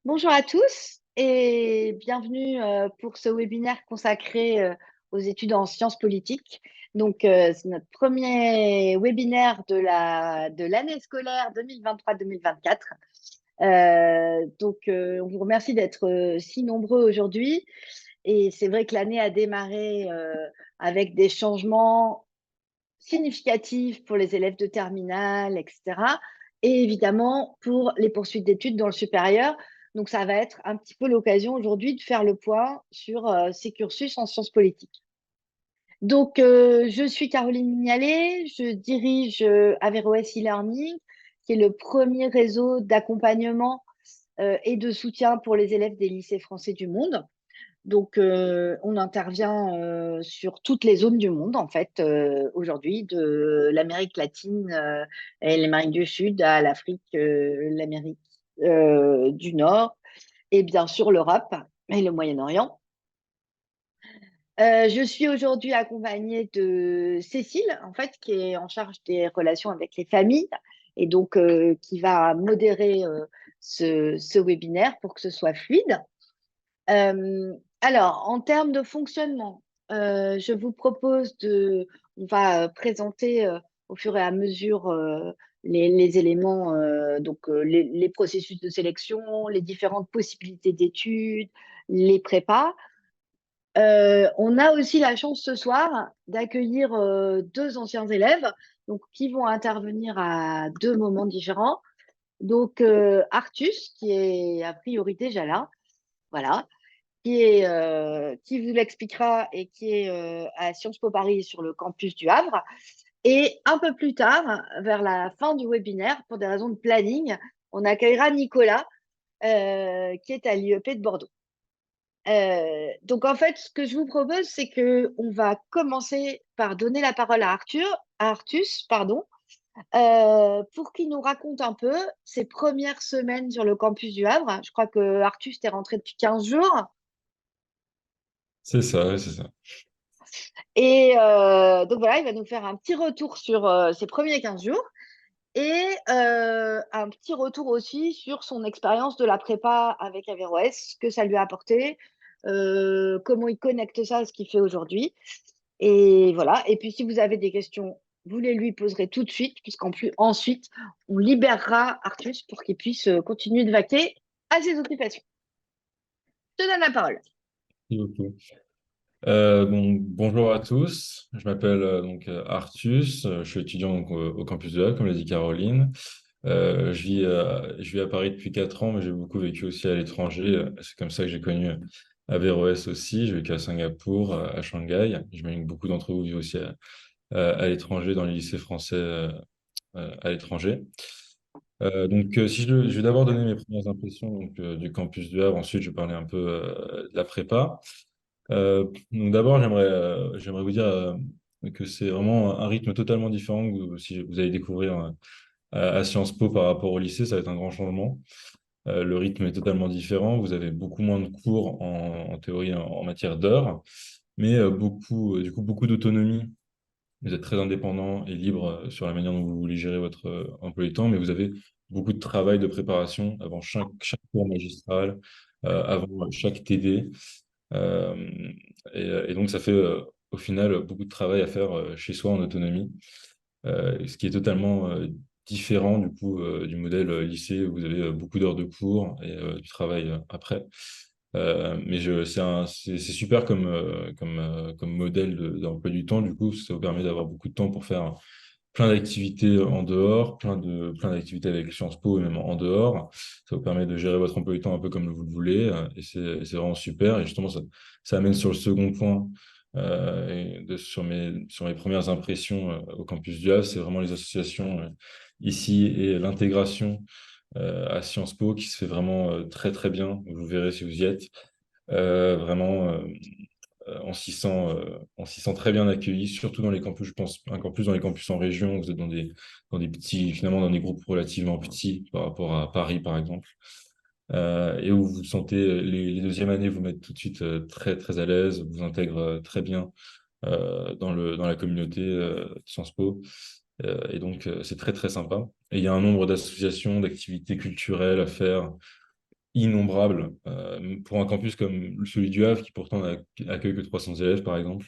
Bonjour à tous et bienvenue pour ce webinaire consacré aux études en sciences politiques. C'est notre premier webinaire de l'année scolaire 2023-2024. On vous remercie d'être si nombreux aujourd'hui. Et c'est vrai que l'année a démarré avec des changements significatifs pour les élèves de terminale, etc. Et évidemment pour les poursuites d'études dans le supérieur. Donc, ça va être un petit peu l'occasion aujourd'hui de faire le point sur ces cursus en sciences politiques. Je suis Caroline Mignalet, je dirige Averroès e-learning, qui est le premier réseau d'accompagnement et de soutien pour les élèves des lycées français du monde. On intervient sur toutes les zones du monde, en fait, aujourd'hui, de l'Amérique latine et l'Amérique du Sud à l'Afrique, l'Amérique du Nord et bien sûr l'Europe et le Moyen-Orient. Je suis aujourd'hui accompagnée de Cécile, en fait, qui est en charge des relations avec les familles et qui va modérer ce webinaire pour que ce soit fluide. Alors, en termes de fonctionnement, je vous propose on va présenter au fur et à mesure les éléments, les processus de sélection, les différentes possibilités d'études, les prépas. On a aussi la chance ce soir d'accueillir deux anciens élèves qui vont intervenir à deux moments différents. Artus, qui est a priori déjà là, voilà, qui vous l'expliquera et qui est à Sciences Po Paris sur le campus du Havre. Et un peu plus tard, vers la fin du webinaire, pour des raisons de planning, on accueillera Nicolas, qui est à l'IEP de Bordeaux. En fait, ce que je vous propose, c'est qu'on va commencer par donner la parole à Artus, pour qu'il nous raconte un peu ses premières semaines sur le campus du Havre. Je crois que Artus est rentré depuis 15 jours. C'est ça, ouais, c'est ça. Voilà, il va nous faire un petit retour sur ses premiers 15 jours et un petit retour aussi sur son expérience de la prépa avec Averroès, ce que ça lui a apporté, comment il connecte ça à ce qu'il fait aujourd'hui. Et voilà. Et puis, si vous avez des questions, vous les lui poserez tout de suite, puisqu'en plus, ensuite, on libérera Artus pour qu'il puisse continuer de vaquer à ses occupations. Je te donne la parole. Merci beaucoup. Bonjour à tous. Je m'appelle Artus. Je suis étudiant au campus de Halle, comme l'a dit Caroline. Je vis à Paris depuis 4 ans, mais j'ai beaucoup vécu aussi à l'étranger. C'est comme ça que j'ai connu Averroès aussi. J'ai vécu à Singapour, à Shanghai. J'imagine que beaucoup d'entre vous vivent aussi à l'étranger, dans les lycées français à l'étranger. Si je vais d'abord donner mes premières impressions du campus du Havre, ensuite je vais parler un peu de la prépa. D'abord, j'aimerais vous dire que c'est vraiment un rythme totalement différent que si vous allez découvrir à Sciences Po par rapport au lycée, ça va être un grand changement. Le rythme est totalement différent. Vous avez beaucoup moins de cours en théorie en matière d'heures, mais du coup, beaucoup d'autonomie. Vous êtes très indépendant et libre sur la manière dont vous voulez gérer votre emploi du temps, mais vous avez beaucoup de travail de préparation avant chaque cours magistral, avant chaque TD. Euh, et donc, ça fait au final beaucoup de travail à faire chez soi en autonomie, ce qui est totalement différent du coup du modèle lycée où vous avez beaucoup d'heures de cours et du travail après. C'est super comme modèle d'emploi du temps. Du coup, ça vous permet d'avoir beaucoup de temps pour faire plein d'activités en dehors, plein d'activités avec Sciences Po et même en dehors. Ça vous permet de gérer votre emploi du temps un peu comme vous le voulez, et c'est vraiment super. Et justement, ça amène sur le second point, sur mes premières impressions au campus du Havre, c'est vraiment les associations ici et l'intégration à Sciences Po qui se fait vraiment très très bien. Vous verrez si vous y êtes. Vraiment, on s'y sent très bien accueilli, surtout dans les campus, je pense, encore plus dans les campus en région, vous êtes dans des petits, finalement, dans des groupes relativement petits par rapport à Paris, par exemple, et où vous sentez les deuxièmes années vous mettre tout de suite très, très à l'aise, vous intègrent très bien dans la communauté de Sciences Po. C'est très, très sympa. Et il y a un nombre d'associations, d'activités culturelles à faire innombrables. Pour un campus comme celui du Havre, qui pourtant accueille que 300 élèves, par exemple,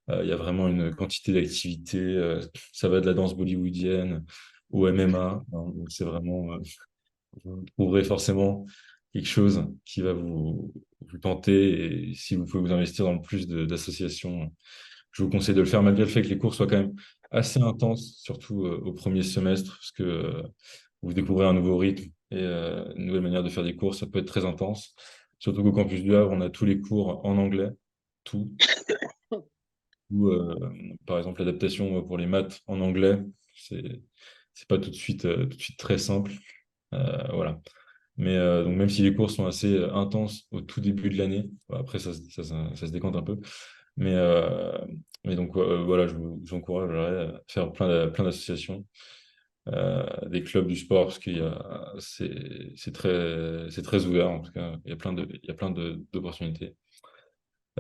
il y a vraiment une quantité d'activités. Ça va de la danse bollywoodienne au MMA. Hein, donc c'est vraiment, vous trouverez forcément quelque chose qui va vous tenter. Et si vous pouvez vous investir dans le plus d'associations, je vous conseille de le faire, malgré le fait que les cours soient quand même assez intenses, surtout au premier semestre, parce que vous découvrez un nouveau rythme et une nouvelle manière de faire des cours. Ça peut être très intense. Surtout qu'au campus du Havre, on a tous les cours en anglais, tout. Ou, par exemple, l'adaptation pour les maths en anglais, c'est c'est pas tout de suite très simple. Voilà. Mais donc même si les cours sont assez intenses au tout début de l'année, après ça se décante un peu. Mais, euh, mais donc voilà, je vous encouragerais à faire plein d'associations, des clubs du sport, parce c'est très ouvert en tout cas. Il y a d'opportunités.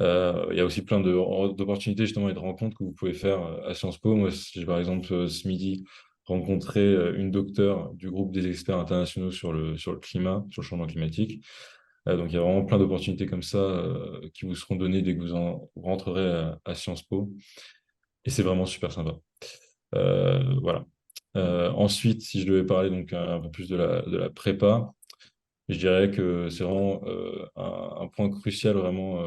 Il y a aussi d'opportunités justement et de rencontres que vous pouvez faire à Sciences Po. Moi, j'ai par exemple ce midi rencontré une docteure du groupe des experts internationaux sur le climat, sur le changement climatique. Donc il y a vraiment plein d'opportunités comme ça qui vous seront données dès que vous rentrerez à Sciences Po. Et c'est vraiment super sympa. Voilà. Ensuite, si je devais parler donc un peu plus de la prépa, je dirais que c'est vraiment un point crucial vraiment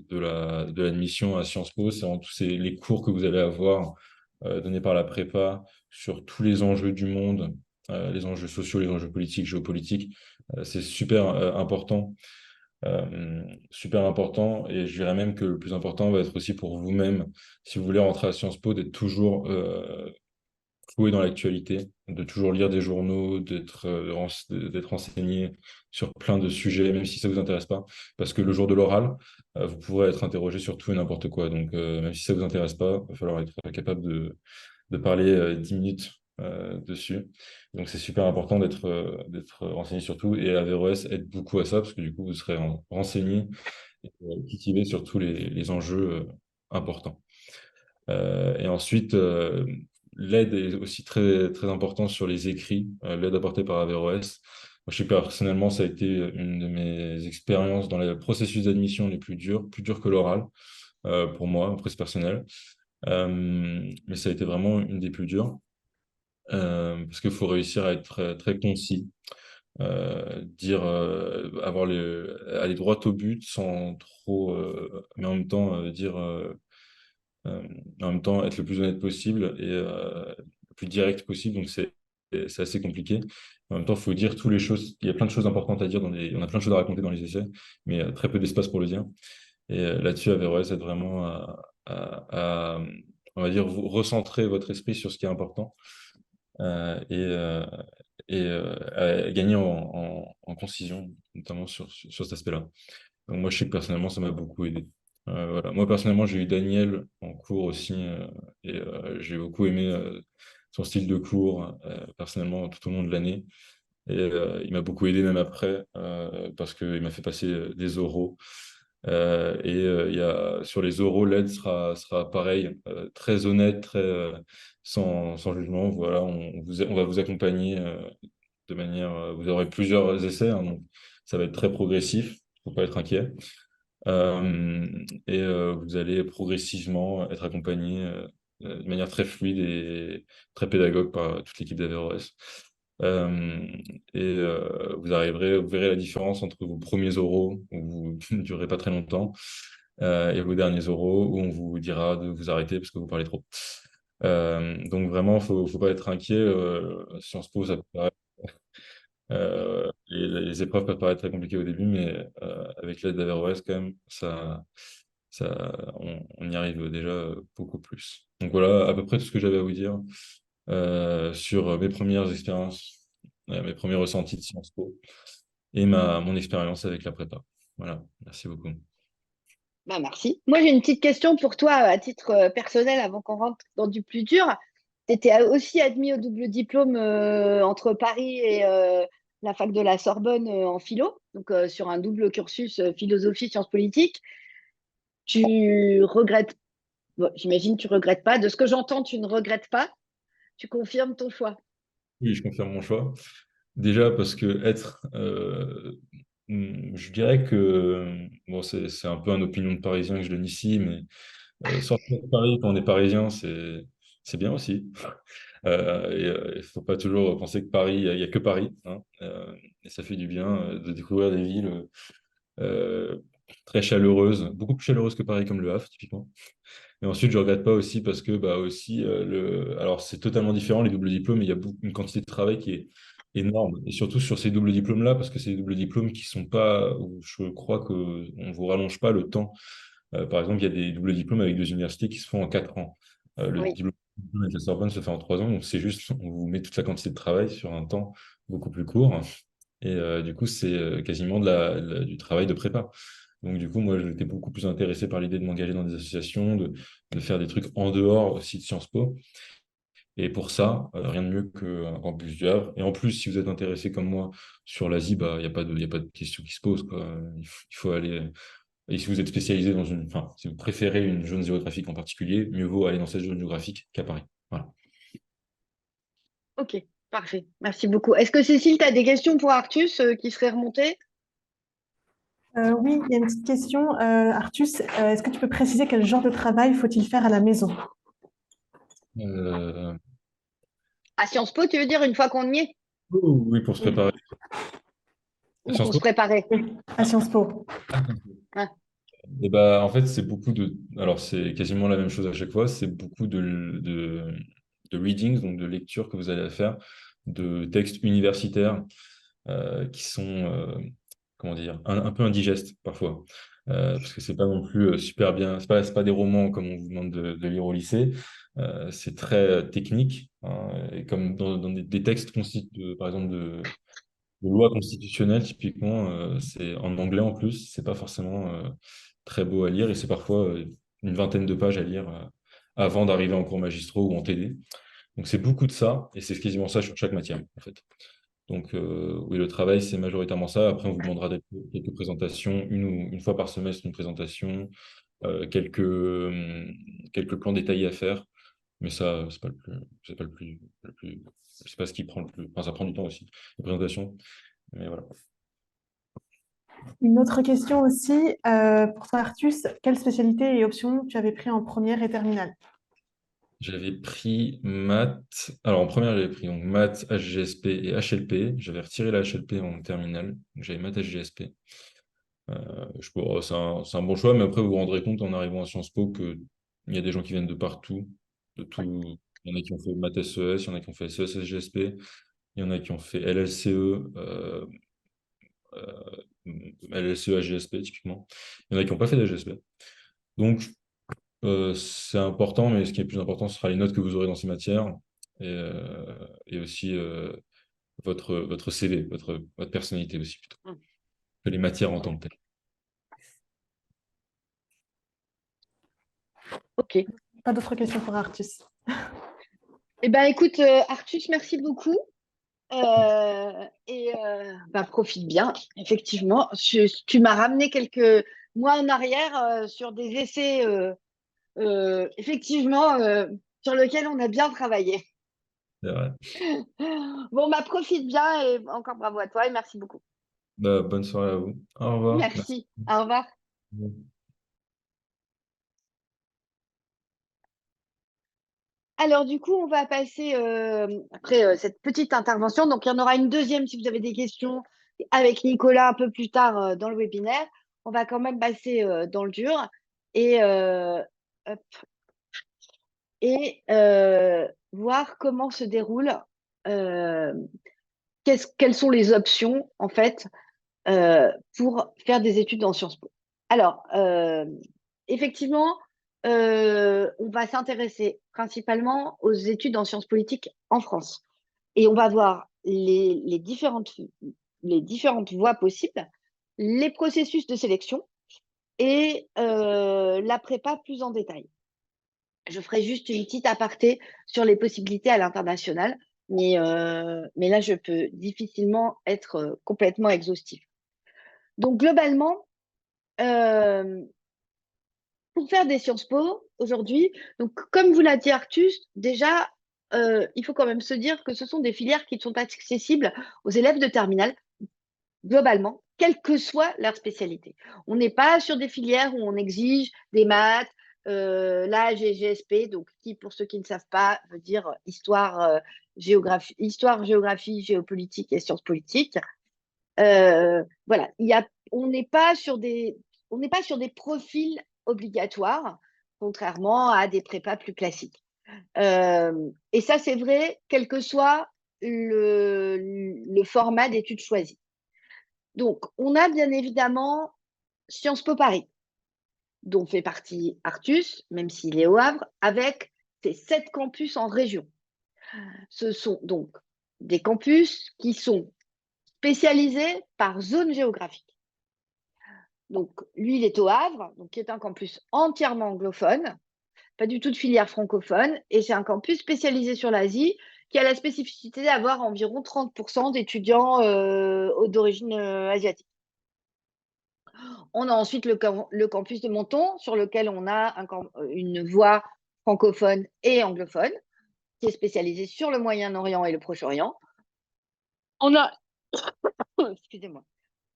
de l'admission à Sciences Po. C'est vraiment les cours que vous allez avoir donnés par la prépa sur tous les enjeux du monde, les enjeux sociaux, les enjeux politiques, géopolitiques. C'est super important. Super important. Et je dirais même que le plus important va être aussi pour vous-même, si vous voulez rentrer à Sciences Po, d'être toujours fouiller dans l'actualité, de toujours lire des journaux, d'être renseigné sur plein de sujets, même si ça vous intéresse pas. Parce que le jour de l'oral, vous pourrez être interrogé sur tout et n'importe quoi. Donc, même si ça vous intéresse pas, il va falloir être capable de parler 10 minutes dessus. Donc, c'est super important d'être renseigné sur tout. Et Averroès aide beaucoup à ça, parce que du coup, vous serez renseigné et cultivé sur tous les enjeux importants. Et ensuite, l'aide est aussi très importante sur les écrits, l'aide apportée par Averroès. Moi, je sais que personnellement, ça a été une de mes expériences dans les processus d'admission les plus dures que l'oral, pour moi, après c'est personnel. Mais ça a été vraiment une des plus dures, parce qu'il faut réussir à être très concis, aller droit au but sans trop, mais en même temps euh, en même temps être le plus honnête possible et le plus direct possible. Donc c'est assez compliqué. En même temps, il faut dire toutes les choses. Il y a plein de choses importantes à dire on a plein de choses à raconter dans les essais, mais très peu d'espace pour le dire. Et là-dessus, Averroès aide vraiment on va dire, vous recentrer votre esprit sur ce qui est important euh, et, euh, à gagner en concision, notamment sur cet aspect-là. Donc moi, je sais que personnellement, ça m'a beaucoup aidé. Voilà. Moi, personnellement, j'ai eu Daniel en cours aussi, et j'ai beaucoup aimé son style de cours, personnellement, tout au long de l'année. Et il m'a beaucoup aidé même après, parce qu'il m'a fait passer des oraux. Sur les oraux, l'aide sera pareil, très honnête, sans jugement. Voilà, on va vous accompagner de manière. Vous aurez plusieurs essais, hein, donc ça va être très progressif. Il ne faut pas être inquiet. Vous allez progressivement être accompagné de manière très fluide et très pédagogue par toute l'équipe d'Averroès. Euh, vous verrez la différence entre vos premiers oraux, où vous ne durez pas très longtemps, et vos derniers oraux, où on vous dira de vous arrêter parce que vous parlez trop. Donc vraiment, faut pas être inquiet. Sciences Po, ça peut paraître les épreuves peuvent paraître très compliquées au début, mais avec l'aide d'Averroès, quand même, on y arrive déjà beaucoup plus. Donc voilà à peu près tout ce que j'avais à vous dire sur mes premières expériences, mes premiers ressentis de Sciences Po et mon expérience avec la prépa. Voilà, merci beaucoup. Bah, merci. Moi, j'ai une petite question pour toi à titre personnel avant qu'on rentre dans du plus dur. Tu étais aussi admis au double diplôme entre Paris et la fac de la Sorbonne en philo, donc sur un double cursus philosophie, sciences politiques. Tu regrettes, bon, j'imagine que tu regrettes pas. De ce que j'entends, tu ne regrettes pas. Tu confirmes ton choix. Oui, je confirme mon choix. Déjà parce que Je dirais que, bon, c'est un peu une opinion de Parisien que je donne ici, mais sortir de Paris quand on est Parisien, c'est bien aussi. Il ne faut pas toujours penser que Paris, il y a que Paris, hein, et ça fait du bien de découvrir des villes euh, très chaleureuses, beaucoup plus chaleureuses que Paris, comme Le Havre, typiquement. Et ensuite, je regrette pas aussi parce que bah aussi alors c'est totalement différent les doubles diplômes, mais il y a une quantité de travail qui est énorme. Et surtout sur ces doubles diplômes-là, parce que c'est des doubles diplômes qui sont pas, où je crois que on vous rallonge pas le temps. Par exemple, il y a des doubles diplômes avec deux universités qui se font en 4 ans. Le Oui. diplôme avec la Sorbonne se fait en 3 ans, donc c'est juste on vous met toute la quantité de travail sur un temps beaucoup plus court. Et du coup, c'est quasiment du travail de prépa. Donc, du coup, moi, j'étais beaucoup plus intéressé par l'idée de m'engager dans des associations, de faire des trucs en dehors aussi de Sciences Po. Et pour ça, rien de mieux qu'un campus du Havre. Et en plus, si vous êtes intéressé comme moi sur l'Asie, bah, il y a pas de question qui se pose, quoi. Il faut aller. Et si vous êtes spécialisé dans une. Enfin, si vous préférez une zone géographique en particulier, mieux vaut aller dans cette zone géographique qu'à Paris. Voilà. Ok, parfait. Merci beaucoup. Est-ce que Cécile, tu as des questions pour Artus qui seraient remontées? Oui, il y a une petite question. Artus, est-ce que tu peux préciser quel genre de travail faut-il faire à la maison? Euh, À Sciences Po, tu veux dire, une fois qu'on y est? oui, pour se Oui, préparer à Ou Sciences pour se Po. préparer? oui, à Sciences Po. Hein. Et bah, en fait, c'est beaucoup de. Alors, c'est quasiment la même chose à chaque fois. C'est beaucoup de readings, donc de lectures que vous allez faire, de textes universitaires qui sont, comment dire, un peu indigestes parfois. Parce que c'est pas non plus super bien. C'est pas des romans comme on vous demande de lire au lycée. C'est très technique, hein, et comme dans des textes, par exemple, de loi constitutionnelle, typiquement, c'est en anglais en plus, c'est pas forcément très beau à lire et c'est parfois une vingtaine de pages à lire avant d'arriver en cours magistraux ou en TD. Donc c'est beaucoup de ça et c'est quasiment ça sur chaque matière en fait. Donc oui, le travail c'est majoritairement ça. Après, on vous demandera quelques présentations, une fois par semestre, une présentation, quelques plans détaillés à faire. Mais ça, c'est pas le plus, c'est pas ce qui prend le plus, enfin, ça prend du temps aussi, les présentations. Mais voilà. Une autre question aussi, pour toi, Artus, quelle spécialité et option tu avais pris en première et terminale? J'avais pris maths. Alors en première, j'avais pris donc maths, HGSP et HLP. J'avais retiré la HLP en terminale. Donc, j'avais maths HGSP. C'est un bon choix, mais après vous vous rendrez compte en arrivant à Sciences Po qu'il y a des gens qui viennent de partout, de tout. Il y en a qui ont fait maths SES, il y en a qui ont fait SES HGSP, il y en a qui ont fait LLCE, LLCE HGSP typiquement. Il y en a qui n'ont pas fait d'HGSP. Donc c'est important, mais ce qui est plus important, ce sera les notes que vous aurez dans ces matières et aussi votre CV, votre personnalité aussi, plutôt, Hum. que les matières en tant que telles. Ok. Pas d'autres questions pour Artus. Eh ben, écoute, Artus, merci beaucoup. Bah, profite bien, effectivement. Tu m'as ramené quelques mois en arrière sur des essais, effectivement, sur lesquels on a bien travaillé. C'est vrai. Bon, bah, profite bien et encore bravo à toi et merci beaucoup. Bah, bonne soirée à vous. Au revoir. Merci. Merci. Au revoir. Alors, du coup, on va passer après cette petite intervention. Donc, il y en aura une deuxième si vous avez des questions avec Nicolas un peu plus tard dans le webinaire. On va quand même passer dans le dur et, hop, voir comment se déroule, euh, quelles sont les options en fait pour faire des études en Sciences Po. Alors, effectivement, on va s'intéresser principalement aux études en sciences politiques en France. Et on va voir les différentes voies possibles, les processus de sélection et la prépa plus en détail. Je ferai juste une petite aparté sur les possibilités à l'international, mais là, je peux difficilement être complètement exhaustive. Donc, globalement, euh, pour faire des Sciences Po aujourd'hui, donc comme vous l'a dit Artus, déjà, il faut quand même se dire que ce sont des filières qui sont accessibles aux élèves de terminale, globalement. quelle que soit leur spécialité. On n'est pas sur des filières où on exige des maths, la GGSP, donc qui, pour ceux qui ne savent pas, veut dire histoire, géographie, géopolitique et sciences politiques. Voilà, on n'est pas sur des profils obligatoires, contrairement à des prépas plus classiques. Et ça, c'est vrai, quel que soit le format d'études choisi. Donc, on a bien évidemment Sciences Po Paris, dont fait partie Artus, même s'il est au Havre, avec ses 7 campus en région. Ce sont donc des campus qui sont spécialisés par zone géographique. Donc, lui, il est au Havre, donc, qui est un campus entièrement anglophone, pas du tout de filière francophone, et c'est un campus spécialisé sur l'Asie qui a la spécificité d'avoir environ 30% d'étudiants d'origine asiatique. On a ensuite le campus de Menton, sur lequel on a une voie francophone et anglophone, qui est spécialisée sur le Moyen-Orient et le Proche-Orient. On a, excusez-moi,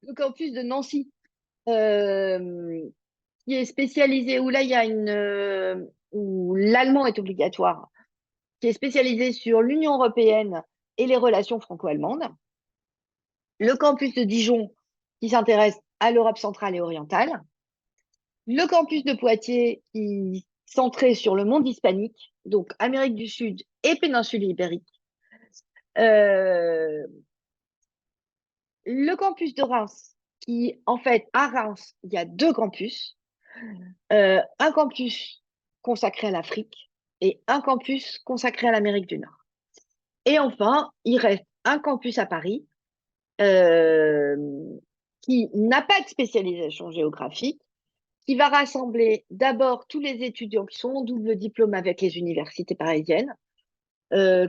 le campus de Nancy, qui est spécialisé, où là, il y a où l'allemand est obligatoire, qui est spécialisé sur l'Union européenne et les relations franco-allemandes. Le campus de Dijon, qui s'intéresse à l'Europe centrale et orientale. Le campus de Poitiers, qui est centré sur le monde hispanique, donc Amérique du Sud et péninsule ibérique. Le campus de Reims, qui, en fait, à Reims, il y a 2 campus. Un campus consacré à l'Afrique et un campus consacré à l'Amérique du Nord. Et enfin, il reste un campus à Paris qui n'a pas de spécialisation géographique, qui va rassembler d'abord tous les étudiants qui sont en double diplôme avec les universités parisiennes,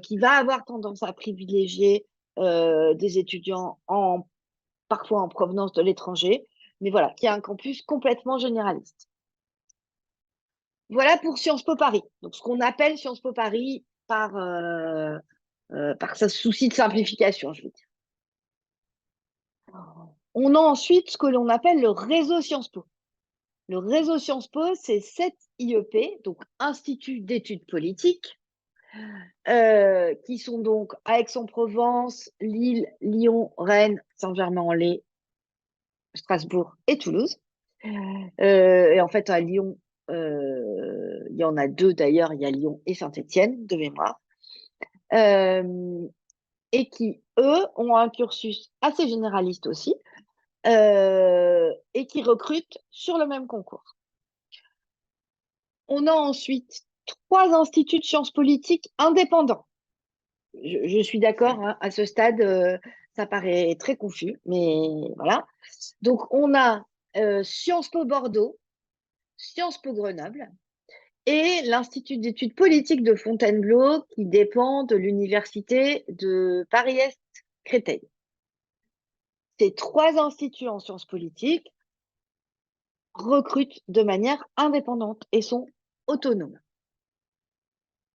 qui va avoir tendance à privilégier des étudiants parfois en provenance de l'étranger, mais voilà, qui a un campus complètement généraliste. Voilà pour Sciences Po Paris. Donc, ce qu'on appelle Sciences Po Paris par ce souci de simplification, je veux dire. On a ensuite ce que l'on appelle le réseau Sciences Po. Le réseau Sciences Po, c'est 7 IEP, donc Instituts d'études politiques, qui sont donc à Aix-en-Provence, Lille, Lyon, Rennes, Saint-Germain-en-Laye, Strasbourg et Toulouse. Et en fait, à Lyon, il y en a 2 d'ailleurs, il y a Lyon et Saint-Étienne, de mémoire. Et qui, eux, ont un cursus assez généraliste aussi, et qui recrutent sur le même concours. On a ensuite 3 instituts de sciences politiques indépendants. Je suis d'accord, hein, à ce stade, ça paraît très confus, mais voilà. Donc, on a Sciences Po Bordeaux, Sciences Po Grenoble et l'Institut d'études politiques de Fontainebleau qui dépend de l'Université de Paris-Est Créteil. Ces 3 instituts en sciences politiques recrutent de manière indépendante et sont autonomes.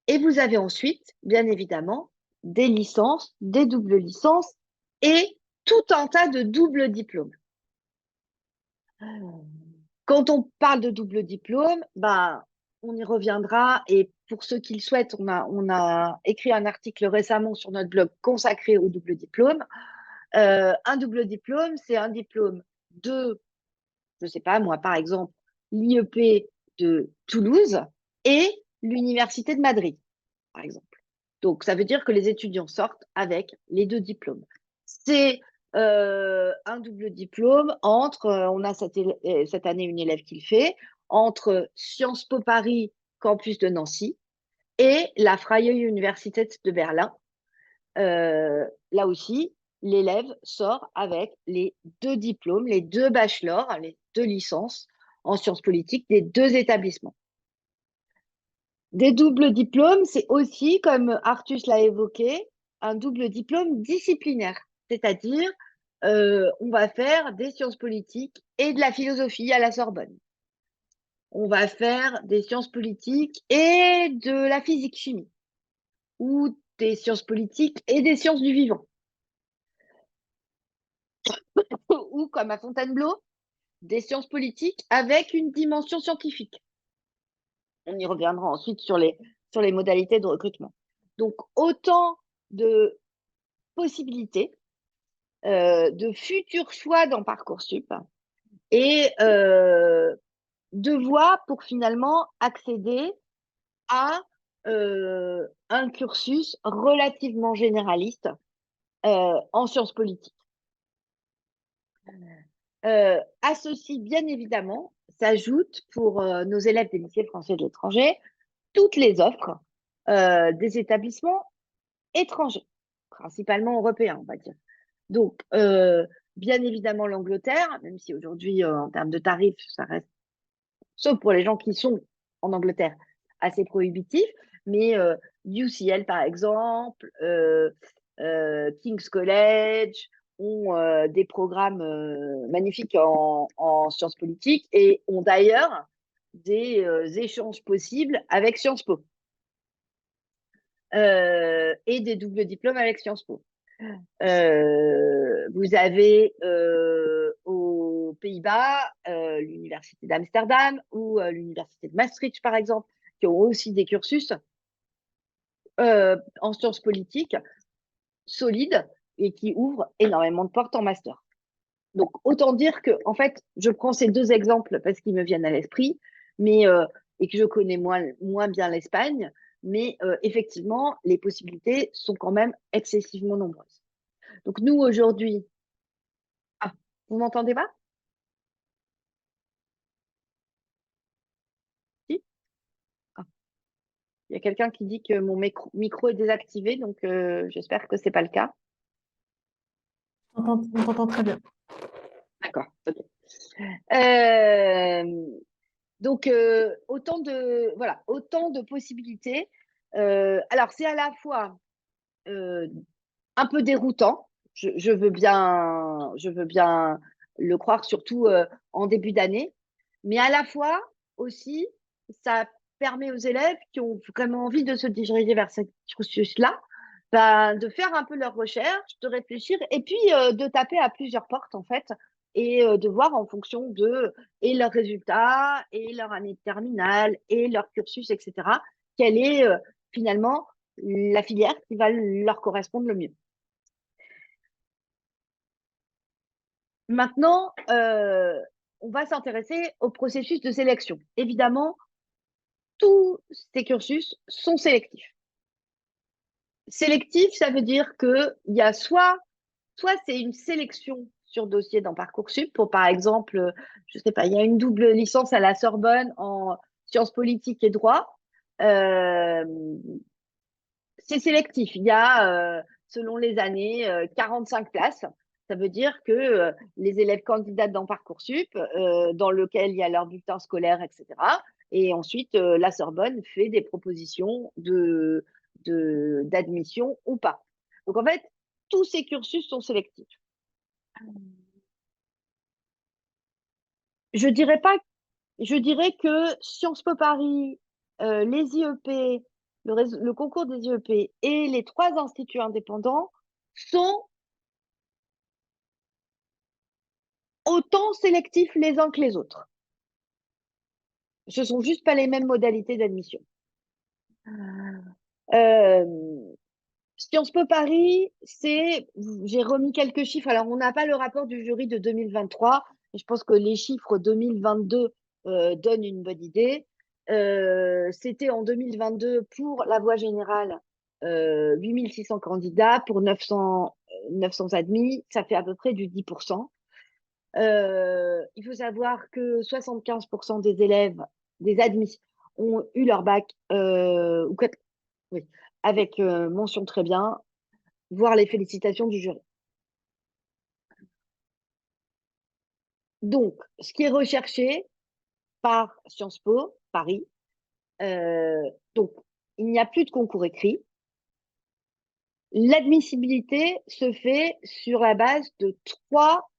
Et vous avez ensuite, bien évidemment, des licences, des doubles licences et tout un tas de doubles diplômes. Quand on parle de double diplôme, on y reviendra. Et pour ceux qui le souhaitent, on a écrit un article récemment sur notre blog consacré au double diplôme. Un double diplôme, c'est un diplôme de, je ne sais pas moi, par exemple, l'IEP de Toulouse et l'Université de Madrid, par exemple. Donc, ça veut dire que les étudiants sortent avec les 2 diplômes. C'est un double diplôme entre, on a cette année une élève qui le fait, entre Sciences Po Paris, campus de Nancy, et la Freie Universität de Berlin. Là aussi, l'élève sort avec les 2 diplômes, les 2 bachelors, les 2 licences en sciences politiques des 2 établissements. Des doubles diplômes, c'est aussi, comme Artus l'a évoqué, un double diplôme disciplinaire, c'est-à-dire on va faire des sciences politiques et de la philosophie à la Sorbonne. On va faire des sciences politiques et de la physique-chimie, ou des sciences politiques et des sciences du vivant. ou comme à Fontainebleau, des sciences politiques avec une dimension scientifique. On y reviendra ensuite sur les modalités de recrutement. Donc, autant de possibilités, de futurs choix dans Parcoursup et de voies pour finalement accéder à un cursus relativement généraliste en sciences politiques. À ceci, bien évidemment, s'ajoutent pour nos élèves des lycées français de l'étranger toutes les offres des établissements étrangers, principalement européens, on va dire. Donc, bien évidemment, l'Angleterre, même si aujourd'hui, en termes de tarifs, ça reste, sauf pour les gens qui sont en Angleterre, assez prohibitif, mais UCL, par exemple, King's College ont des programmes magnifiques en sciences politiques et ont d'ailleurs des échanges possibles avec Sciences Po et des doubles diplômes avec Sciences Po. Vous avez aux Pays-Bas l'université d'Amsterdam ou l'université de Maastricht, par exemple, qui ont aussi des cursus en sciences politiques solides et qui ouvrent énormément de portes en master. Donc, autant dire que, en fait, je prends ces deux exemples parce qu'ils me viennent à l'esprit, mais et que je connais moins bien l'Espagne, mais effectivement, les possibilités sont quand même excessivement nombreuses. Donc, nous, aujourd'hui, ah, vous m'entendez pas? Si. Ah, il y a quelqu'un qui dit que mon micro est désactivé, donc j'espère que c'est pas le cas. On t'entend très bien. D'accord. Ok. Euh, donc autant de possibilités. Alors c'est à la fois un peu déroutant. Je veux bien le croire, surtout en début d'année, mais à la fois aussi, ça permet aux élèves qui ont vraiment envie de se diriger vers ce cursus-là, ben, de faire un peu leurs recherches, de réfléchir et puis de taper à plusieurs portes en fait et de voir en fonction de et leurs résultats et leur année de terminale et leur cursus, etc., quelle est finalement la filière qui va leur correspondre le mieux. Maintenant, on va s'intéresser au processus de sélection. Évidemment, tous ces cursus sont sélectifs. Sélectif, ça veut dire qu'il y a soit c'est une sélection sur dossier dans Parcoursup pour, par exemple, je sais pas, il y a une double licence à la Sorbonne en sciences politiques et droit. Euh, c'est sélectif. Il y a, selon les années, 45 places. Ça veut dire que les élèves candidatent dans Parcoursup, dans lequel il y a leur bulletin scolaire, etc. Et ensuite, la Sorbonne fait des propositions d'admission ou pas. Donc, en fait, tous ces cursus sont sélectifs. Je dirais pas, je dirais que Sciences Po Paris, les IEP, le concours des IEP et les 3 instituts indépendants sont autant sélectifs les uns que les autres. Ce sont juste pas les mêmes modalités d'admission. Euh, Sciences Po Paris, j'ai remis quelques chiffres. Alors, on n'a pas le rapport du jury de 2023, mais je pense que les chiffres 2022 donnent une bonne idée. C'était en 2022 pour la voie générale 8600 candidats pour 900 admis, ça fait à peu près du 10%. Il faut savoir que 75% des élèves, des admis, ont eu leur bac oui, avec mention très bien, voire les félicitations du jury. Donc, ce qui est recherché par Sciences Po Paris, donc il n'y a plus de concours écrit. L'admissibilité se fait sur la base de 3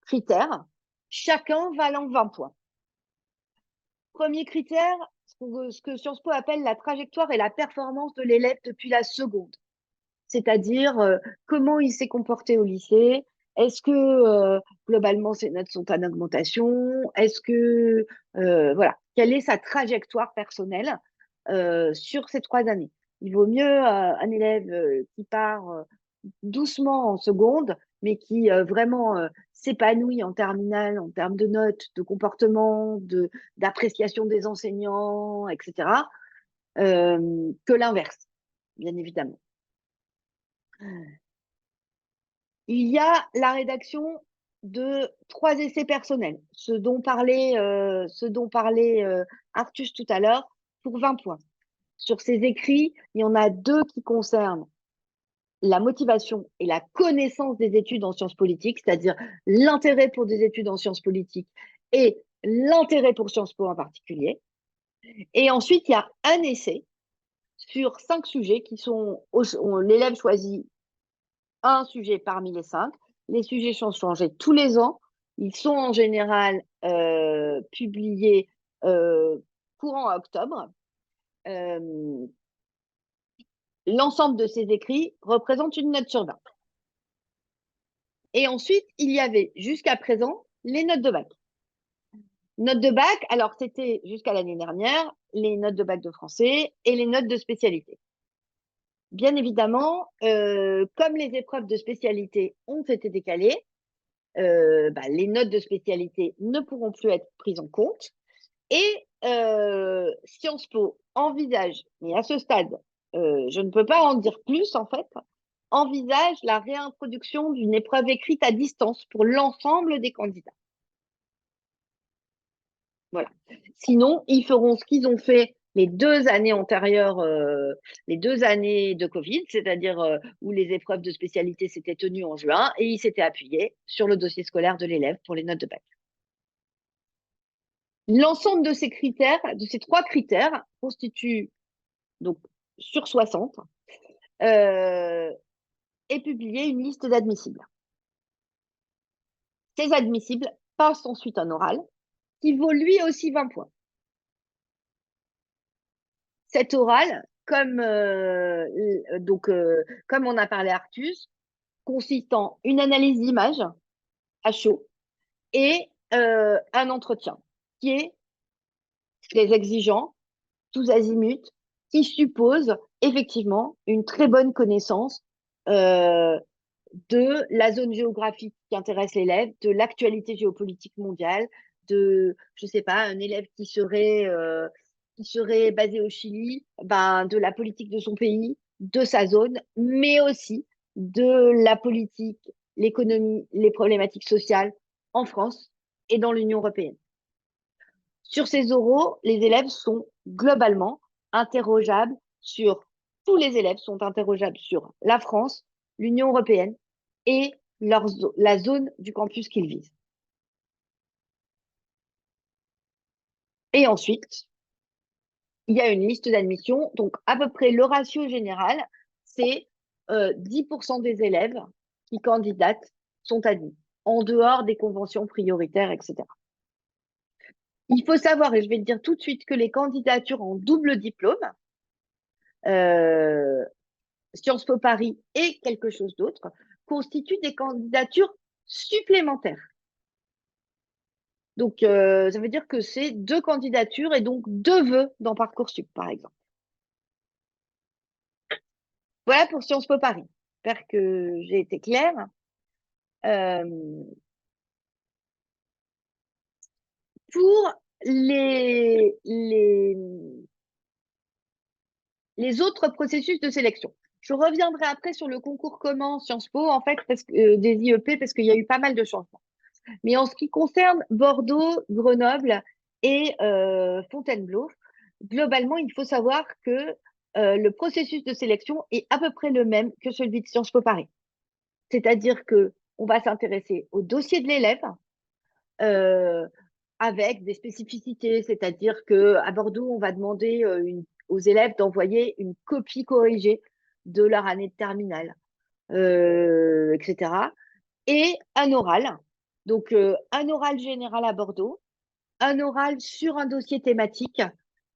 critères, chacun valant 20 points. Premier critère, ce que Sciences Po appelle la trajectoire et la performance de l'élève depuis la seconde. c'est-à-dire comment il s'est comporté au lycée, est-ce que globalement ses notes sont en augmentation, est-ce que, voilà, quelle est sa trajectoire personnelle sur ces 3 années. Il vaut mieux un élève qui part doucement en seconde, mais qui vraiment s'épanouit en terminale, en termes de notes, de comportement, d'appréciation des enseignants, etc., que l'inverse, bien évidemment. Il y a la rédaction de 3 essais personnels, ce dont parlait Artus tout à l'heure, pour 20 points. Sur ces écrits, il y en a 2 qui concernent la motivation et la connaissance des études en sciences politiques, c'est-à-dire l'intérêt pour des études en sciences politiques et l'intérêt pour Sciences Po en particulier. Et ensuite, il y a un essai sur 5 sujets qui sont, l'élève choisit un sujet parmi les 5. Les sujets sont changés tous les ans. Ils sont en général publiés courant octobre. L'ensemble de ces écrits représente une note sur 20. Et ensuite, il y avait jusqu'à présent les notes de bac. Notes de bac, alors c'était jusqu'à l'année dernière les notes de bac de français et les notes de spécialité. Bien évidemment, comme les épreuves de spécialité ont été décalées, les notes de spécialité ne pourront plus être prises en compte. Et Sciences Po envisage, mais à ce stade, je ne peux pas en dire plus en fait, envisage la réintroduction d'une épreuve écrite à distance pour l'ensemble des candidats. Voilà. Sinon, ils feront ce qu'ils ont fait les 2 années antérieures, les 2 années de Covid, c'est-à-dire où les épreuves de spécialité s'étaient tenues en juin et ils s'étaient appuyés sur le dossier scolaire de l'élève pour les notes de bac. L'ensemble de ces critères, de ces 3 critères, constitue donc sur 60 est publiée une liste d'admissibles. Ces admissibles passent ensuite en oral, qui vaut lui aussi 20 points. Cet oral, comme on a parlé Artus, consiste en une analyse d'image à chaud et un entretien qui est très exigeant, tous azimuts, qui suppose effectivement une très bonne connaissance de la zone géographique qui intéresse l'élève, de l'actualité géopolitique mondiale, de, je sais pas, un élève qui serait basé au Chili, de la politique de son pays, de sa zone, mais aussi de la politique, l'économie, les problématiques sociales en France et dans l'Union européenne. Sur ces oraux, les élèves sont globalement interrogeables sur, tous les élèves sont interrogeables sur la France, l'Union européenne et la zone du campus qu'ils visent. Et ensuite, il y a une liste d'admission. Donc, à peu près, le ratio général, c'est 10% des élèves qui candidatent sont admis, en dehors des conventions prioritaires, etc. Il faut savoir, et je vais te dire tout de suite, que les candidatures en double diplôme, Sciences Po Paris et quelque chose d'autre, constituent des candidatures supplémentaires. Donc, ça veut dire que c'est 2 candidatures et donc 2 vœux dans Parcoursup, par exemple. Voilà pour Sciences Po Paris. J'espère que j'ai été claire. Pour les autres processus de sélection. Je reviendrai après sur le concours commun Sciences Po, en fait, des IEP, parce qu'il y a eu pas mal de changements. Mais en ce qui concerne Bordeaux, Grenoble et Fontainebleau, globalement, il faut savoir que le processus de sélection est à peu près le même que celui de Sciences Po Paris. C'est-à-dire qu'on va s'intéresser au dossier de l'élève avec des spécificités, c'est-à-dire qu'à Bordeaux, on va demander aux élèves d'envoyer une copie corrigée de leur année de terminale, etc. Et un oral. Donc, un oral général à Bordeaux, un oral sur un dossier thématique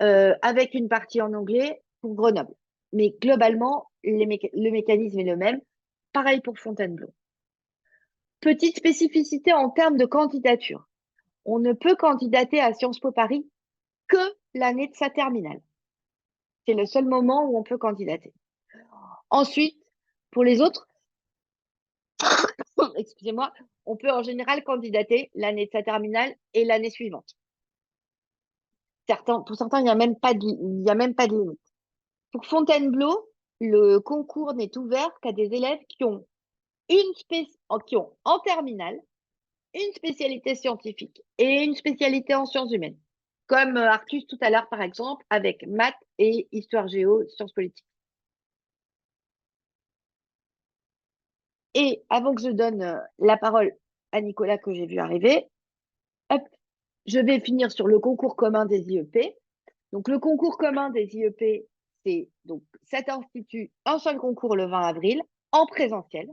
avec une partie en anglais pour Grenoble. Mais globalement, le mécanisme est le même. Pareil pour Fontainebleau. Petite spécificité en termes de candidature. On ne peut candidater à Sciences Po Paris que l'année de sa terminale. C'est le seul moment où on peut candidater. Ensuite, pour les autres, excusez-moi, on peut en général candidater l'année de sa terminale et l'année suivante. Pour certains, il n'y a même pas de limite. Pour Fontainebleau, le concours n'est ouvert qu'à des élèves qui ont en terminale une spécialité scientifique et une spécialité en sciences humaines, comme Artus tout à l'heure par exemple, avec maths et histoire géo, sciences politiques. Et avant que je donne la parole à Nicolas que j'ai vu arriver, hop, je vais finir sur le concours commun des IEP. Donc le concours commun des IEP, c'est donc cet institut, un seul concours le 20 avril en présentiel.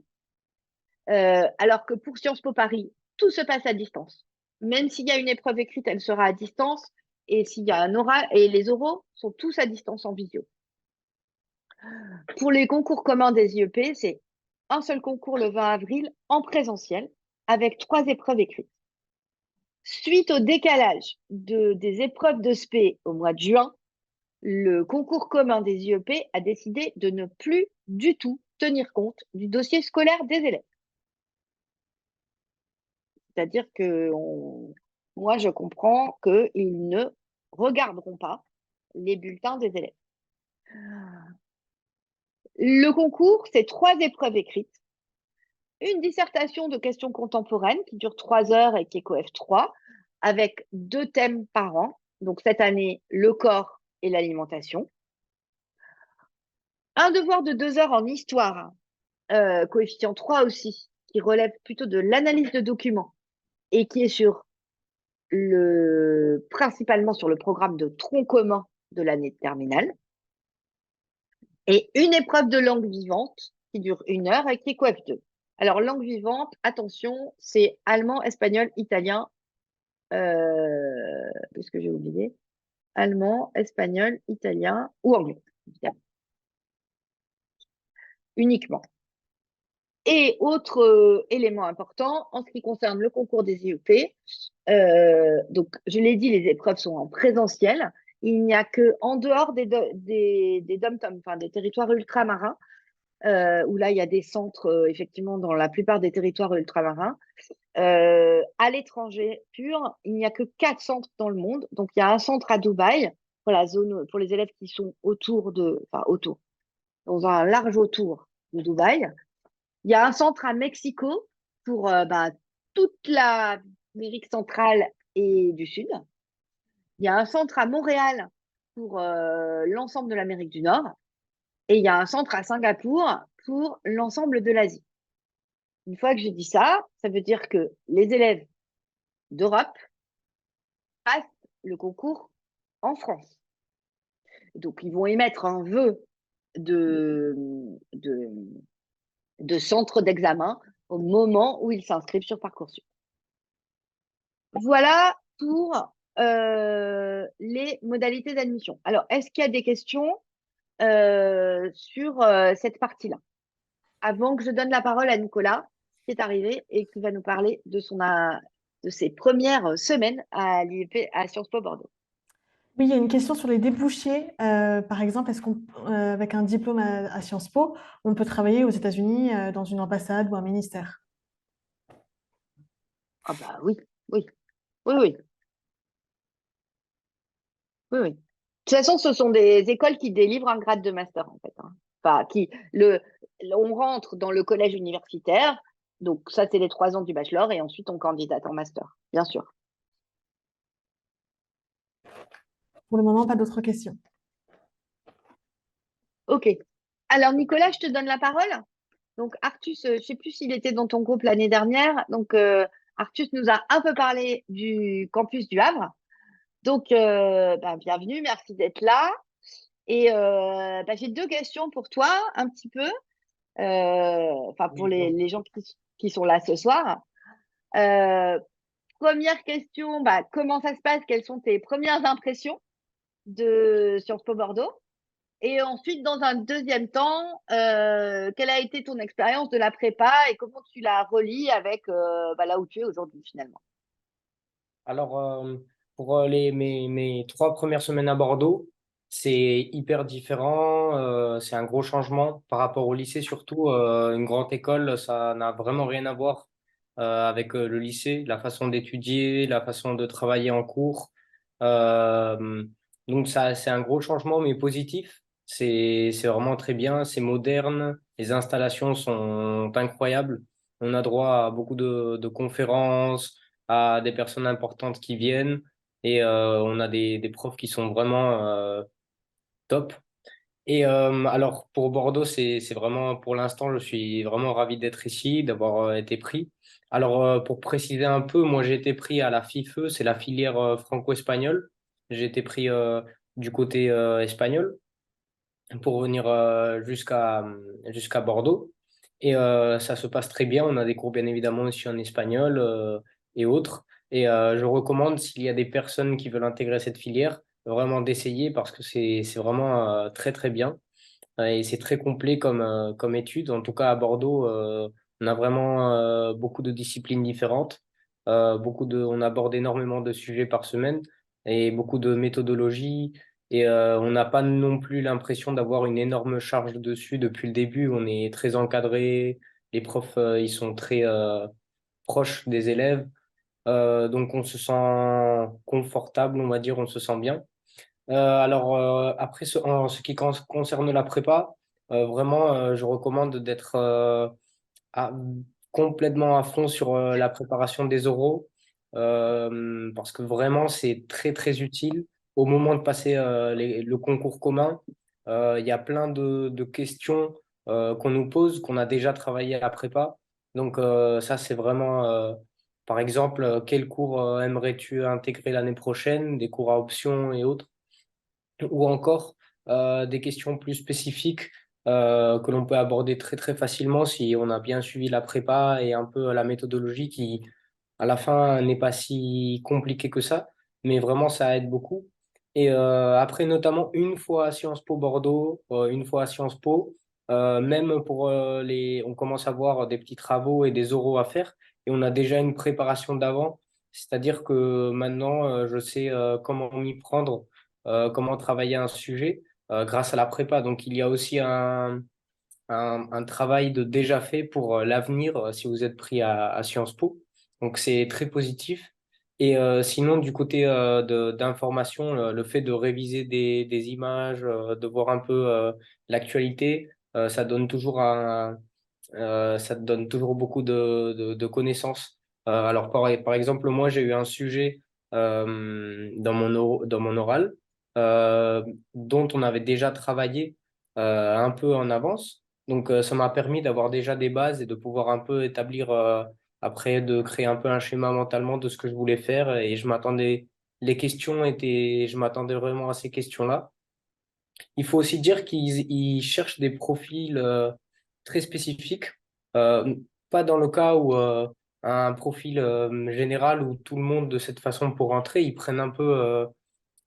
Alors que pour Sciences Po Paris, tout se passe à distance. Même s'il y a une épreuve écrite, elle sera à distance. Et s'il y a un oral, et les oraux sont tous à distance en visio. Pour les concours communs des IEP, c'est un seul concours le 20 avril en présentiel avec 3 épreuves écrites. Suite au décalage des épreuves de SPE au mois de juin, le concours commun des IEP a décidé de ne plus du tout tenir compte du dossier scolaire des élèves. C'est-à-dire que moi, je comprends qu'ils ne regarderont pas les bulletins des élèves. Le concours, c'est 3 épreuves écrites. Une dissertation de questions contemporaines qui dure 3 heures et qui est COEF 3, avec 2 thèmes par an. Donc cette année, le corps et l'alimentation. Un devoir de 2 heures en histoire, coefficient 3 aussi, qui relève plutôt de l'analyse de documents et qui est principalement sur le programme de tronc commun de l'année de terminale. Et une épreuve de langue vivante qui dure 1 heure et qui est COEF 2. Alors, langue vivante, attention, c'est allemand, espagnol, italien, qu'est-ce que j'ai oublié? Allemand, espagnol, italien ou anglais, évidemment. Uniquement. Et autre élément important, en ce qui concerne le concours des IEP, donc je l'ai dit, les épreuves sont en présentiel. Il n'y a que en dehors des dom-tom, enfin des territoires ultramarins, où là il y a des centres effectivement dans la plupart des territoires ultramarins. À l'étranger pur, il n'y a que 4 centres dans le monde. Donc il y a un centre à Dubaï pour la zone, pour les élèves qui sont dans un large autour de Dubaï. Il y a un centre à Mexico pour toute l'Amérique centrale et du Sud. Il y a un centre à Montréal pour l'ensemble de l'Amérique du Nord. Et il y a un centre à Singapour pour l'ensemble de l'Asie. Une fois que j'ai dit ça, ça veut dire que les élèves d'Europe passent le concours en France. Donc, ils vont émettre un vœu de centre d'examen au moment où ils s'inscrivent sur Parcoursup. Voilà pour les modalités d'admission. Alors, est-ce qu'il y a des questions sur cette partie-là? Avant que je donne la parole à Nicolas, qui est arrivé et qui va nous parler de ses premières semaines à l'IEP à Sciences Po Bordeaux. Oui, il y a une question sur les débouchés. Par exemple, est-ce qu'avec un diplôme à Sciences Po, on peut travailler aux États-Unis dans une ambassade ou un ministère? Ah bah oui, oui, oui, oui, oui, oui. De toute façon, ce sont des écoles qui délivrent un grade de master, en fait. Hein. Enfin, on rentre dans le collège universitaire, donc ça, c'est les 3 ans du bachelor, et ensuite on candidate en master, bien sûr. Pour le moment, pas d'autres questions. Ok. Alors, Nicolas, je te donne la parole. Donc, Artus, je ne sais plus s'il était dans ton groupe l'année dernière. Donc, Artus nous a un peu parlé du campus du Havre. Donc, bienvenue, merci d'être là. Et j'ai 2 questions pour toi, un petit peu, pour les gens qui sont là ce soir. Première question, comment ça se passe? Quelles sont tes premières impressions de Sciences Po Bordeaux? Et ensuite, dans un deuxième temps, quelle a été ton expérience de la prépa et comment tu la relis avec là où tu es aujourd'hui finalement? Alors, pour mes 3 premières semaines à Bordeaux, c'est hyper différent. C'est un gros changement par rapport au lycée, surtout. Une grande école, ça n'a vraiment rien à voir avec le lycée, la façon d'étudier, la façon de travailler en cours. Euh, donc, ça, c'est un gros changement, mais positif. C'est vraiment très bien, c'est moderne, les installations sont incroyables. On a droit à beaucoup de conférences, à des personnes importantes qui viennent et on a des profs qui sont vraiment top. Et alors pour Bordeaux, c'est vraiment pour l'instant, je suis vraiment ravi d'être ici, d'avoir été pris. Alors pour préciser un peu, moi j'ai été pris à la FIFE, c'est la filière franco-espagnole. J'ai été pris du côté espagnol pour venir jusqu'à Bordeaux. Et ça se passe très bien. On a des cours bien évidemment aussi en espagnol et autres. Et je recommande, s'il y a des personnes qui veulent intégrer cette filière, vraiment d'essayer parce que c'est vraiment très très bien. Et c'est très complet comme étude. En tout cas, à Bordeaux, on a vraiment beaucoup de disciplines différentes. On aborde énormément de sujets par semaine et beaucoup de méthodologies. Et on n'a pas non plus l'impression d'avoir une énorme charge dessus depuis le début. On est très encadré. Les profs, ils sont très proches des élèves. Donc, on se sent confortable, on va dire, on se sent bien. Alors, après, en ce qui concerne la prépa, vraiment, je recommande d'être à- complètement à fond sur la préparation des oraux, parce que vraiment, c'est très, très utile. Au moment de passer le concours commun, il y a plein de questions qu'on nous pose, qu'on a déjà travaillé à la prépa. Donc, ça, c'est vraiment, par exemple, quel cours aimerais-tu intégrer l'année prochaine, des cours à option et autres ou encore des questions plus spécifiques que l'on peut aborder très très facilement si on a bien suivi la prépa et un peu la méthodologie qui, à la fin, n'est pas si compliqué que ça, mais vraiment ça aide beaucoup. Et après, notamment une fois à Sciences Po Bordeaux, une fois à Sciences Po, même pour on commence à voir des petits travaux et des oraux à faire, et on a déjà une préparation d'avant, c'est-à-dire que maintenant, je sais comment m'y prendre comment travailler un sujet grâce à la prépa. Donc, il y a aussi un travail de déjà fait pour l'avenir si vous êtes pris à Sciences Po. Donc, c'est très positif. Et sinon, du côté d'information, le fait de réviser des images, de voir un peu l'actualité, ça te donne toujours beaucoup de connaissances. Alors, par exemple, moi, j'ai eu un sujet dans mon oral euh, dont on avait déjà travaillé un peu en avance. Donc, ça m'a permis d'avoir déjà des bases et de pouvoir un peu établir, après, de créer un peu un schéma mentalement de ce que je voulais faire. Et je m'attendais vraiment à ces questions-là. Il faut aussi dire qu'ils cherchent des profils très spécifiques, euh, pas dans le cas où un profil général où tout le monde de cette façon pour rentrer, ils prennent un peu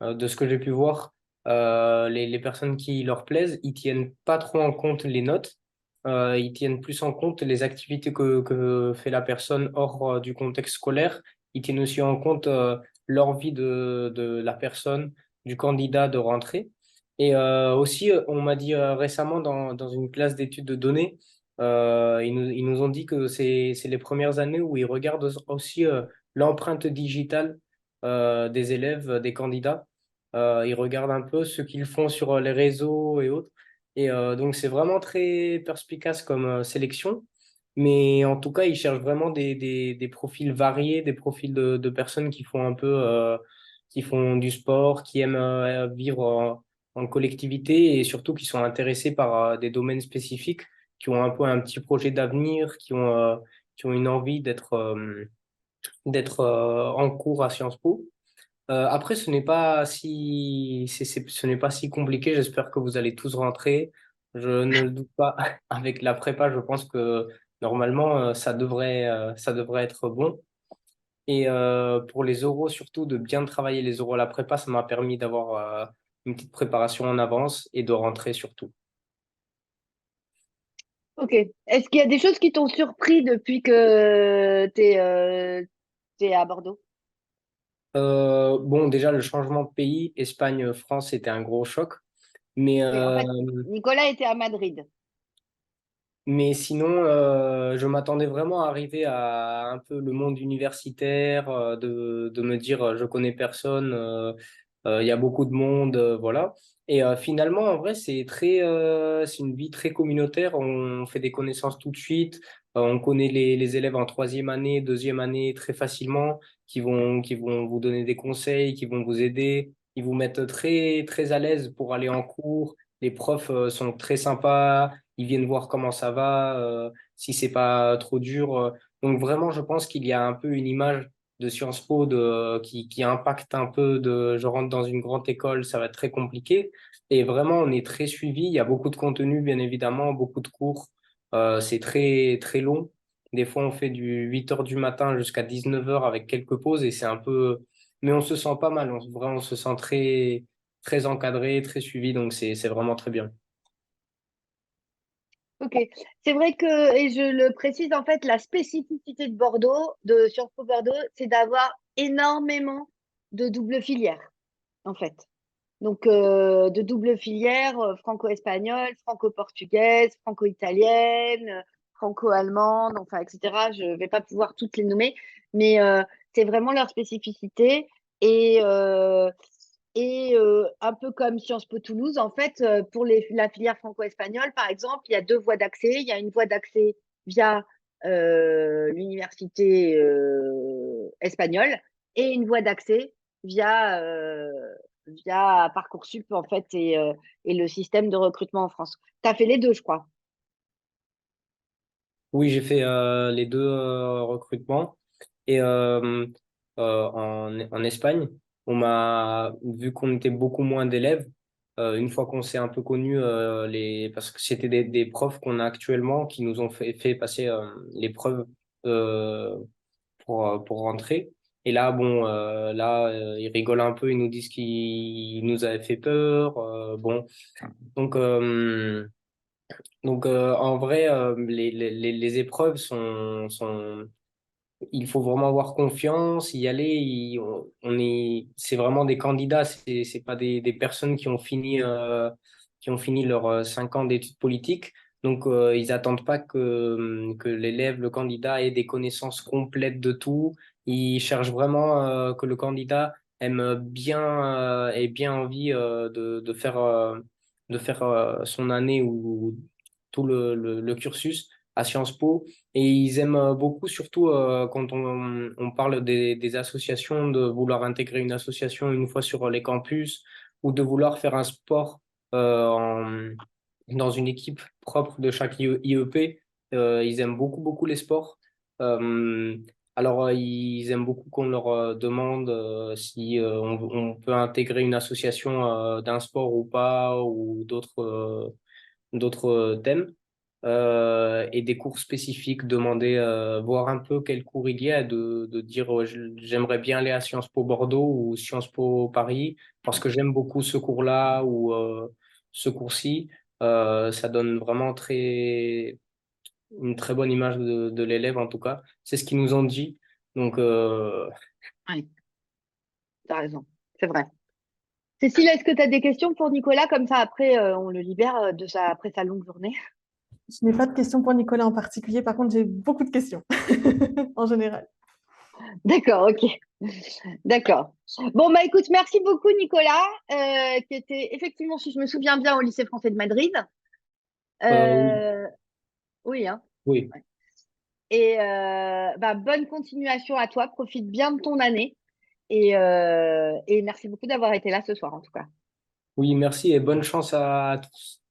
de ce que j'ai pu voir, les personnes qui leur plaisent, ils tiennent pas trop en compte les notes, ils tiennent plus en compte les activités que fait la personne hors du contexte scolaire, ils tiennent aussi en compte l'envie de la personne, du candidat de rentrer. Et aussi, on m'a dit récemment dans une classe d'études de données, ils nous ont dit que c'est les premières années où ils regardent aussi l'empreinte digitale des élèves, des candidats. Ils regardent un peu ce qu'ils font sur les réseaux et autres. Et donc, c'est vraiment très perspicace comme sélection. Mais en tout cas, ils cherchent vraiment des profils variés, des profils de personnes qui font un peu, qui font du sport, qui aiment vivre en collectivité et surtout qui sont intéressés par des domaines spécifiques, qui ont un peu un petit projet d'avenir, qui ont une envie d'être en cours à Sciences Po. Après, ce n'est pas si compliqué. J'espère que vous allez tous rentrer. Je ne le doute pas. Avec la prépa, je pense que normalement, ça devrait être bon. Et pour les oraux, surtout de bien travailler les oraux à la prépa, ça m'a permis d'avoir une petite préparation en avance et de rentrer surtout. Ok. Est-ce qu'il y a des choses qui t'ont surpris depuis que t'es à Bordeaux? Bon, déjà, le changement de pays, Espagne-France, c'était un gros choc. Mais, Oui, en euh, fait, Nicolas était à Madrid. mais sinon, je m'attendais vraiment à arriver à un peu le monde universitaire, de me dire, je connais personne, il y a beaucoup de monde, voilà. Et finalement, en vrai, c'est une vie très communautaire. On fait des connaissances tout de suite. On connaît les élèves en troisième année, deuxième année très facilement, qui vont vous donner des conseils, qui vont vous aider. Ils vous mettent très, très à l'aise pour aller en cours. Les profs, sont très sympas. Ils viennent voir comment ça va, si c'est pas trop dur. Donc vraiment, je pense qu'il y a un peu une image de Sciences Po qui impacte un peu de je rentre dans une grande école, ça va être très compliqué. Et vraiment, on est très suivi. Il y a beaucoup de contenu, bien évidemment, beaucoup de cours. C'est très, très long. Des fois, on fait du 8 heures du matin jusqu'à 19 heures avec quelques pauses et c'est un peu. Mais on se sent pas mal. Vraiment, on se sent très, très encadré, très suivi. Donc, c'est vraiment très bien. Ok. C'est vrai que, et je le précise, en fait, la spécificité de Bordeaux, de Sciences Po Bordeaux, c'est d'avoir énormément de double filières, en fait. Donc, de double filière franco-espagnole, franco-portugaise, franco-italienne, franco-allemande, enfin, etc. Je ne vais pas pouvoir toutes les nommer, mais c'est vraiment leur spécificité. Et, un peu comme Sciences Po Toulouse, en fait, pour la filière franco-espagnole, par exemple, il y a deux voies d'accès. Il y a une voie d'accès via l'université espagnole et une voie d'accès via Parcoursup, en fait, et le système de recrutement en France. Tu as fait les deux, je crois. Oui, j'ai fait les deux recrutements. Et en Espagne, vu qu'on était beaucoup moins d'élèves, une fois qu'on s'est un peu connus, parce que c'était des profs qu'on a actuellement qui nous ont fait passer l'épreuve euh, pour rentrer. Et là, bon, ils rigolent un peu, ils nous disent qu'ils nous avaient fait peur. Bon, donc, en vrai, les épreuves il faut vraiment avoir confiance, y aller. C'est vraiment des candidats, c'est pas des personnes qui ont fini leurs 5 ans d'études politiques. Donc, ils attendent pas que l'élève, le candidat, ait des connaissances complètes de tout. Ils cherchent vraiment que le candidat aime bien, ait bien envie de faire son année ou tout le cursus à Sciences Po. Et ils aiment beaucoup, surtout quand on parle des associations, de vouloir intégrer une association une fois sur les campus ou de vouloir faire un sport dans une équipe propre de chaque IEP. Ils aiment beaucoup, beaucoup les sports. Euh, ils aiment beaucoup qu'on leur demande si on peut intégrer une association d'un sport ou pas, ou d'autres thèmes, et des cours spécifiques, demander, voir un peu quel cours il y a, de dire j'aimerais bien aller à Sciences Po Bordeaux ou Sciences Po Paris parce que j'aime beaucoup ce cours-là ou ce cours-ci. Ça donne vraiment une très bonne image de l'élève en tout cas. C'est ce qu'ils nous ont dit. Donc, Oui, tu as raison. C'est vrai. Cécile, est-ce que tu as des questions pour Nicolas? Comme ça, après, on le libère après sa longue journée. Je n'ai pas de questions pour Nicolas en particulier. Par contre, j'ai beaucoup de questions en général. D'accord, ok. D'accord. Bon, bah écoute, merci beaucoup, Nicolas, qui était effectivement, si je me souviens bien, au lycée français de Madrid. oui, Euh, oui, hein. oui, Ouais. Et bah, bonne continuation à toi. Profite bien de ton année. Et merci beaucoup d'avoir été là ce soir, en tout cas. oui, merci et bonne chance à tous.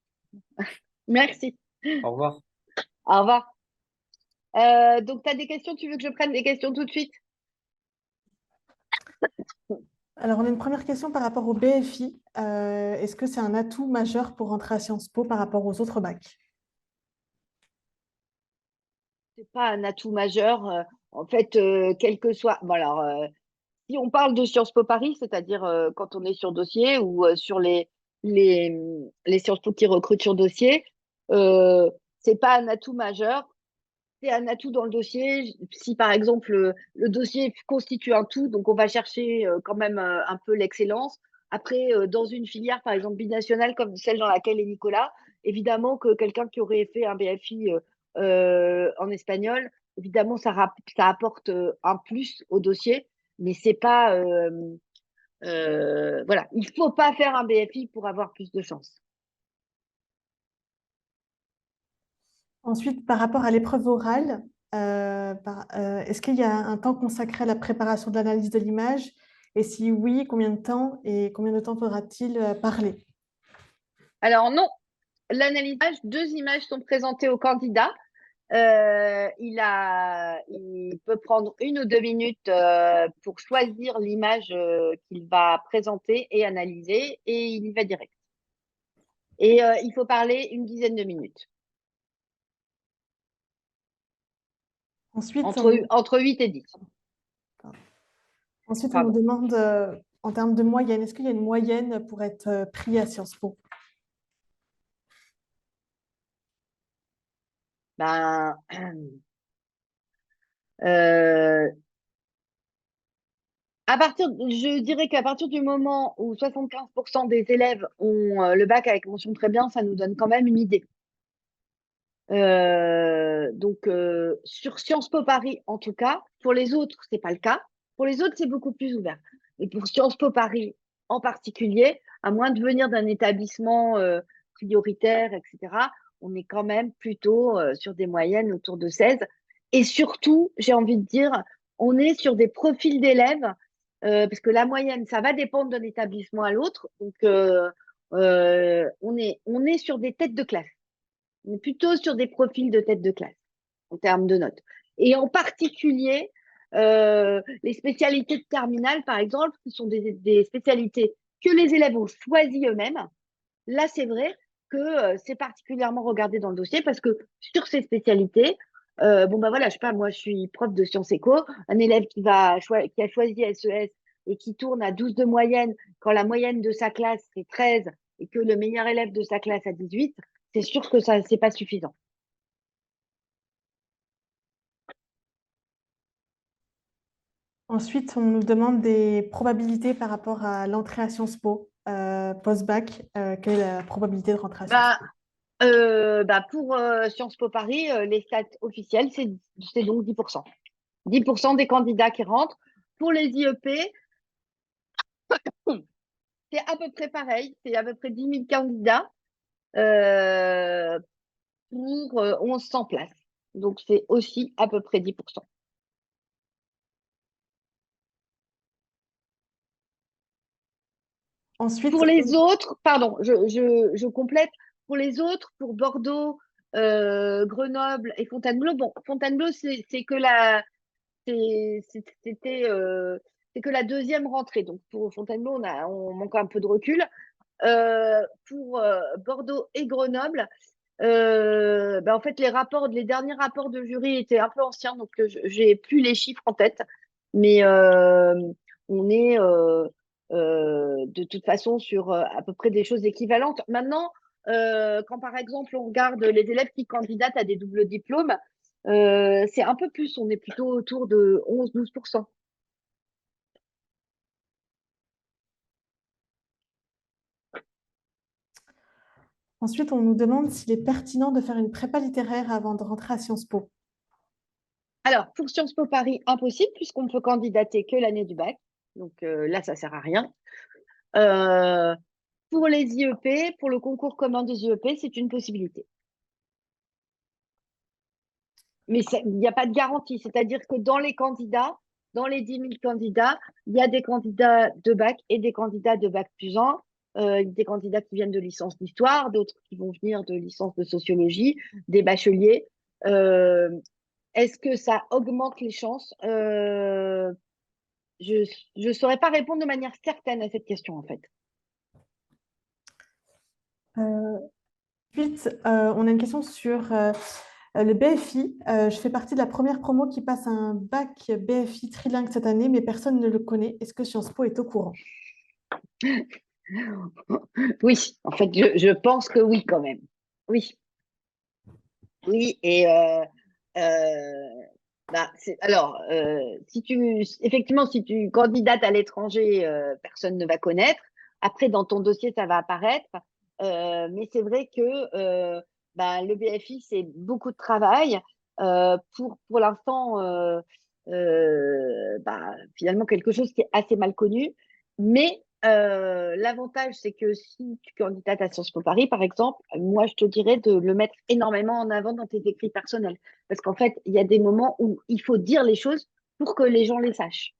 Merci. Au revoir. Au revoir. Donc, tu as des questions? Tu veux que je prenne des questions tout de suite? Alors, on a une première question par rapport au BFI. Est-ce que c'est un atout majeur pour rentrer à Sciences Po par rapport aux autres bacs? C'est pas un atout majeur. En fait, quel que soit. Bon, alors, si on parle de Sciences Po Paris, c'est-à-dire quand on est sur dossier ou sur les, les Sciences Po qui recrutent sur dossier, c'est pas un atout majeur. C'est un atout dans le dossier. Si par exemple le dossier constitue un tout, donc on va chercher quand même un peu l'excellence. Après, dans une filière par exemple binationale comme celle dans laquelle est Nicolas, évidemment que quelqu'un qui aurait fait un BFI en espagnol, évidemment ça apporte un plus au dossier, mais c'est pas voilà, il faut pas faire un BFI pour avoir plus de chance. Ensuite, par rapport à l'épreuve orale, est-ce qu'il y a un temps consacré à la préparation de l'analyse de l'image? Et si oui, combien de temps et combien de temps faudra-t-il parler? Alors non, l'analyse, deux images sont présentées au candidat. Il peut prendre 1 ou 2 minutes pour choisir l'image qu'il va présenter et analyser, et il y va direct. Et il faut parler une dizaine de minutes, Ensuite, entre 8 et 10. ensuite, on nous Pardon. demande, en termes de moyenne, est-ce qu'il y a une moyenne pour être pris à Sciences Po? Ben, euh, je dirais qu'à partir du moment où 75% des élèves ont le bac avec mention très bien, ça nous donne quand même une idée. Donc, sur Sciences Po Paris, en tout cas, pour les autres, c'est pas le cas. Pour les autres, c'est beaucoup plus ouvert. Et pour Sciences Po Paris en particulier, à moins de venir d'un établissement prioritaire, etc., on est quand même plutôt sur des moyennes autour de 16. Et surtout, j'ai envie de dire, on est sur des profils d'élèves, parce que la moyenne, ça va dépendre d'un établissement à l'autre. Donc, on est sur des têtes de classe. On est plutôt sur des profils de tête de classe en termes de notes. Et en particulier, les spécialités de terminale, par exemple, qui sont des spécialités que les élèves ont choisies eux-mêmes. Là, c'est vrai que c'est particulièrement regardé dans le dossier parce que sur ces spécialités, bon, bah voilà, je sais pas, moi, je suis prof de sciences éco, un élève qui a choisi SES et qui tourne à 12 de moyenne, quand la moyenne de sa classe, c'est 13 et que le meilleur élève de sa classe a 18, c'est sûr que ça, c'est pas suffisant. Ensuite, on nous demande des probabilités par rapport à l'entrée à Sciences Po post-bac. Quelle est la probabilité de rentrer à Sciences Bah, Po? pour Sciences Po Paris, les stats officielles, c'est donc 10%. 10% des candidats qui rentrent. Pour les IEP, c'est à peu près pareil. C'est à peu près 10 000 candidats euh, pour 1100 places. Donc, c'est aussi à peu près 10%. Ensuite, Pour les autres, pardon, je complète. Pour les autres, pour Bordeaux, Grenoble et Fontainebleau, bon, Fontainebleau, c'était c'est que la deuxième rentrée. Donc pour Fontainebleau, on manque un peu de recul. Pour Bordeaux et Grenoble, en fait, les derniers rapports de jury étaient un peu anciens, donc j'ai plus les chiffres en tête. Mais on est de toute façon sur à peu près des choses équivalentes. Maintenant, quand par exemple on regarde les élèves qui candidatent à des doubles diplômes, c'est un peu plus, on est plutôt autour de 11-12%. ensuite, on nous demande s'il est pertinent de faire une prépa littéraire avant de rentrer à Sciences Po. Alors, pour Sciences Po Paris, impossible, puisqu'on ne peut candidater que l'année du bac. Donc là, ça ne sert à rien. Euh, pour les IEP, pour le concours commun des IEP, c'est une possibilité. Mais il n'y a pas de garantie. C'est-à-dire que dans les candidats, dans les 10 000 candidats, il y a des candidats de bac et des candidats de bac plus 1. Des candidats qui viennent de licence d'histoire, d'autres qui vont venir de licence de sociologie, des bacheliers. Euh, Est-ce que ça augmente les chances Je ne saurais pas répondre de manière certaine à cette question, en fait. Ensuite, on a une question sur Le BFI, je fais partie de la première promo qui passe un bac BFI trilingue cette année, mais personne ne le connaît. Est-ce que Sciences Po est au courant? Oui, en fait, je pense que oui, quand même. Oui, oui. Et alors, effectivement, si tu candidates à l'étranger, personne ne va connaître. Après, dans ton dossier, ça va apparaître. Mais c'est vrai que le BFI, c'est beaucoup de travail. Pour l'instant, finalement, quelque chose qui est assez mal connu. Mais l'avantage, c'est que si tu candidates à Sciences Po Paris, par exemple, moi, je te dirais de le mettre énormément en avant dans tes écrits personnels. Parce qu'en fait, il y a des moments où il faut dire les choses pour que les gens les sachent.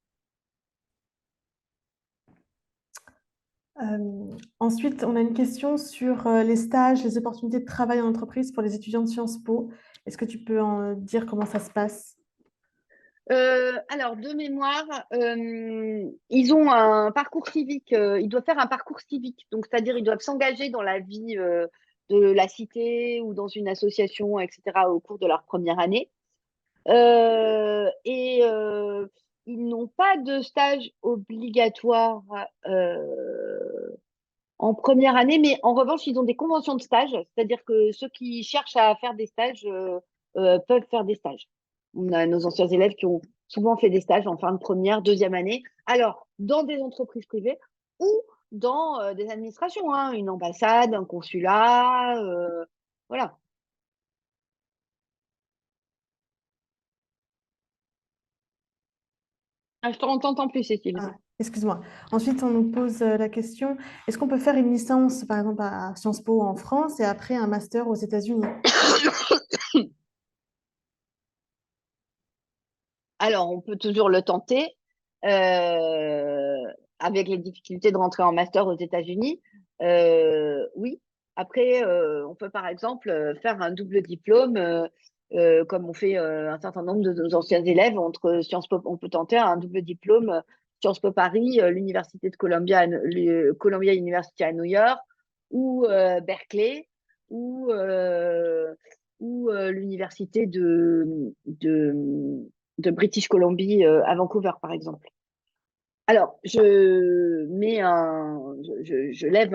Ensuite, on a une question sur les stages, les opportunités de travail en entreprise pour les étudiants de Sciences Po. Est-ce que tu peux en dire comment ça se passe? Alors, de mémoire, ils ont un parcours civique. Ils doivent faire un parcours civique. Donc, c'est-à-dire, ils doivent s'engager dans la vie de la cité ou dans une association, etc., au cours de leur première année. Et ils n'ont pas de stage obligatoire en première année, mais en revanche, ils ont des conventions de stage, c'est-à-dire que ceux qui cherchent à faire des stages peuvent faire des stages. On a nos anciens élèves qui ont souvent fait des stages en fin de première, deuxième année, alors dans des entreprises privées ou dans des administrations, hein, une ambassade, un consulat, voilà. Ah, je t'entends plus, Cécile. Ah, excuse-moi. Ensuite, on nous pose la question, est-ce qu'on peut faire une licence, par exemple, à Sciences Po en France et après un master aux États-Unis? Alors, on peut toujours le tenter avec les difficultés de rentrer en master aux États-Unis. Oui. Après, on peut par exemple faire un double diplôme, comme on fait un certain nombre de nos anciens élèves entre Sciences Po. On peut tenter un double diplôme Sciences Po Paris, l'université de Columbia, Columbia University à New York, ou Berkeley, ou l'université de British Columbia à Vancouver, par exemple. Alors, je lève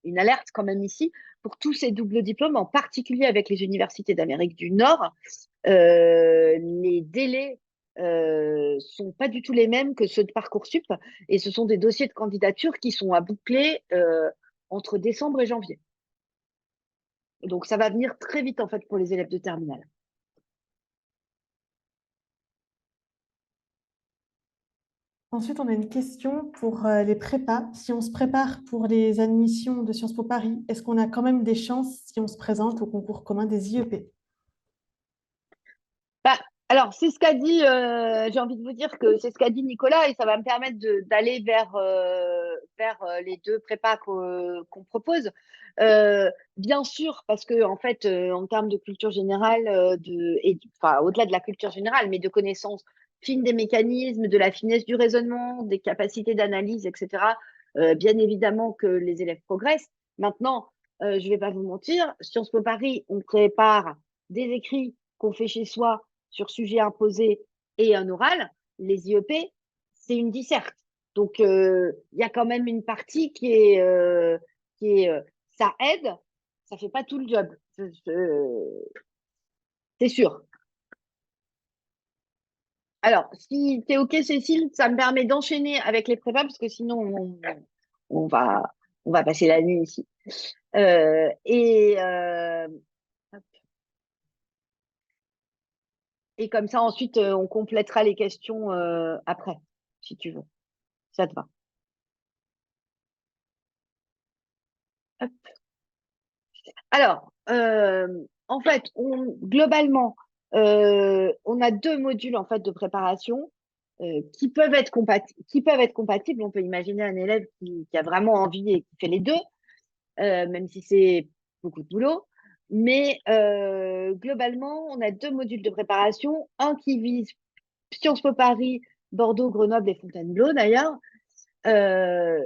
une alerte quand même ici pour tous ces doubles diplômes, en particulier avec les universités d'Amérique du Nord. Les délais sont pas du tout les mêmes que ceux de Parcoursup, et ce sont des dossiers de candidature qui sont à boucler entre décembre et janvier. Donc, ça va venir très vite en fait pour les élèves de terminale. Ensuite, on a une question pour les prépas. Si on se prépare pour les admissions de Sciences Po Paris, est-ce qu'on a quand même des chances si on se présente au concours commun des IEP? Bah, alors, c'est ce qu'a dit, j'ai envie de vous dire que c'est ce qu'a dit Nicolas, et ça va me permettre d'aller vers les deux prépas qu'on propose. Bien sûr, parce que en fait, en termes de culture générale, enfin, au-delà de la culture générale, mais de connaissances fines des mécanismes, de la finesse du raisonnement, des capacités d'analyse, etc., bien évidemment que les élèves progressent. Maintenant, je ne vais pas vous mentir, Sciences Po Paris, on prépare des écrits qu'on fait chez soi sur sujet imposé et un oral. Les IEP, c'est une disserte. Donc, il y a quand même une partie qui est ça aide, ça fait pas tout le job. C'est sûr. Alors, si tu es OK, Cécile, ça me permet d'enchaîner avec les prépas, parce que sinon, on va, on va passer la nuit ici. Euh, et, euh, et comme ça, ensuite, on complétera les questions après, si tu veux. Ça te va. Alors, en fait, globalement, on a deux modules en fait de préparation qui peuvent être compatibles. On peut imaginer un élève qui a vraiment envie et qui fait les deux, même si c'est beaucoup de boulot. Mais globalement, on a deux modules de préparation, un qui vise Sciences Po Paris, Bordeaux, Grenoble et Fontainebleau d'ailleurs, euh,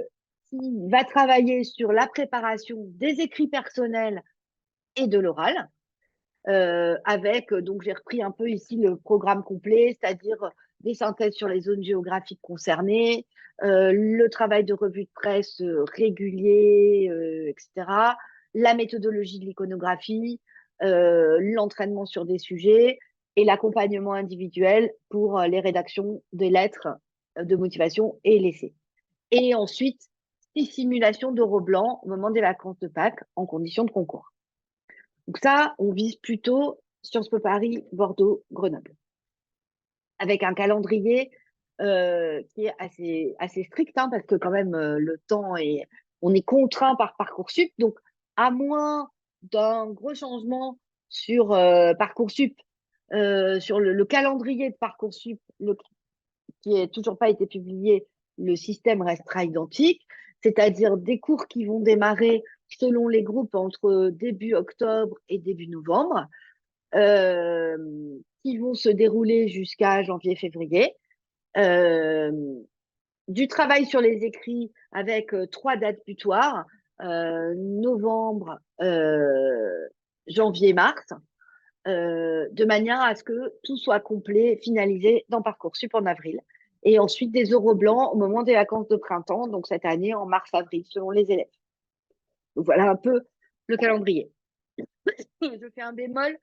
qui va travailler sur la préparation des écrits personnels et de l'oral. avec, donc j'ai repris un peu ici le programme complet, c'est-à-dire des synthèses sur les zones géographiques concernées, le travail de revue de presse régulier, etc., la méthodologie de l'iconographie, l'entraînement sur des sujets et l'accompagnement individuel pour les rédactions des lettres de motivation et l'essai. Et ensuite, 6 simulations d'euro blanc au moment des vacances de Pâques en conditions de concours. Donc ça, on vise plutôt Sciences Po Paris, Bordeaux, Grenoble, avec un calendrier qui est assez strict, hein, parce que quand même, on est contraint par Parcoursup. Donc, à moins d'un gros changement sur Parcoursup, sur le calendrier de Parcoursup, qui n'a toujours pas été publié, le système restera identique, c'est-à-dire des cours qui vont démarrer selon les groupes entre début octobre et début novembre, qui vont se dérouler jusqu'à janvier-février. Du travail sur les écrits avec 3 dates butoirs, novembre, janvier, mars, de manière à ce que tout soit complet, finalisé dans Parcoursup en avril. Et ensuite des euros blancs au moment des vacances de printemps, donc cette année en mars-avril, selon les élèves. Donc voilà un peu le calendrier. Je fais un bémol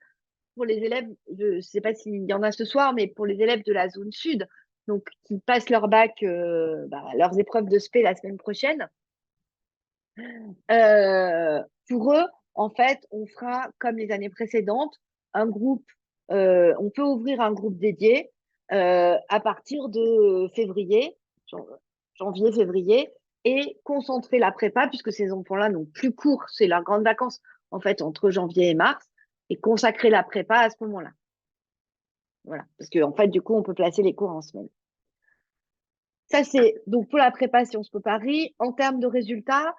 pour les élèves, je ne sais pas s'il y en a ce soir, mais pour les élèves de la zone sud, donc qui passent leur bac, leurs épreuves de spé la semaine prochaine, pour eux, en fait, on fera comme les années précédentes, un groupe, on peut ouvrir un groupe dédié à partir de février, janvier, février, et concentrer la prépa, puisque ces enfants-là n'ont plus cours, c'est leurs grandes vacances, en fait, entre janvier et mars, et consacrer la prépa à ce moment-là. Voilà, parce qu'en fait, du coup, on peut placer les cours en semaine. Ça, c'est donc pour la prépa Sciences Po Paris. En termes de résultats,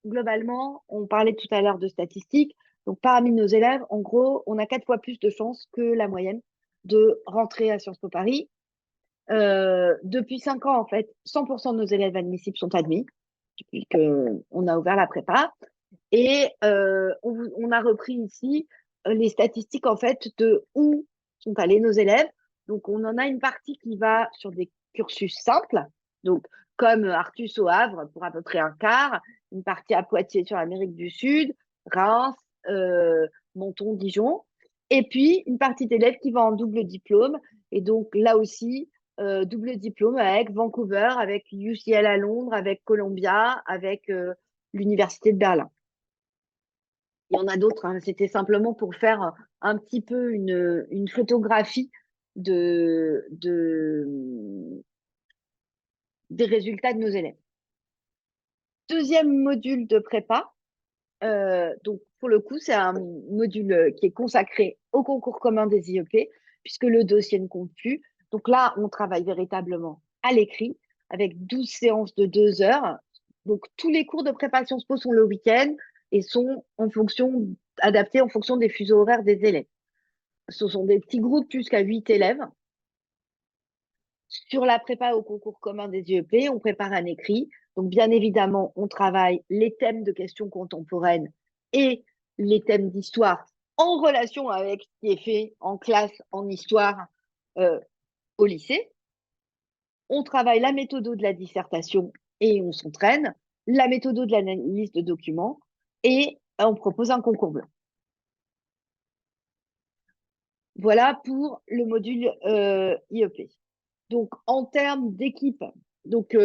globalement, on parlait tout à l'heure de statistiques. Donc, parmi nos élèves, en gros, on a 4 fois plus de chances que la moyenne de rentrer à Sciences Po Paris. Depuis 5 ans, en fait, 100% de nos élèves admissibles sont admis depuis qu'on a ouvert la prépa. Et on a repris ici les statistiques, en fait, de où sont allés nos élèves. Donc, on en a une partie qui va sur des cursus simples, donc comme Artus au Havre pour à peu près un quart, une partie à Poitiers sur l'Amérique du Sud, Reims, Menton, Dijon, et puis une partie d'élèves qui va en double diplôme. Et donc, là aussi, double diplôme avec Vancouver, avec UCL à Londres, avec Columbia, avec l'Université de Berlin. Il y en a d'autres, hein. C'était simplement pour faire un petit peu une photographie des résultats de nos élèves. Deuxième module de prépa. Donc, pour le coup, c'est un module qui est consacré au concours commun des IEP, puisque le dossier ne compte plus. Donc là, on travaille véritablement à l'écrit, avec 12 séances de 2 heures. Donc, tous les cours de préparation SPO sont le week-end et sont adaptés en fonction des fuseaux horaires des élèves. Ce sont des petits groupes jusqu'à 8 élèves. Sur la prépa au concours commun des IEP, on prépare un écrit. Donc, bien évidemment, on travaille les thèmes de questions contemporaines et les thèmes d'histoire en relation avec ce qui est fait en classe, en histoire au lycée. On travaille la méthode de la dissertation et on s'entraîne, la méthode de l'analyse de documents et on propose un concours blanc. Voilà pour le module IEP. Donc, en termes d'équipe, donc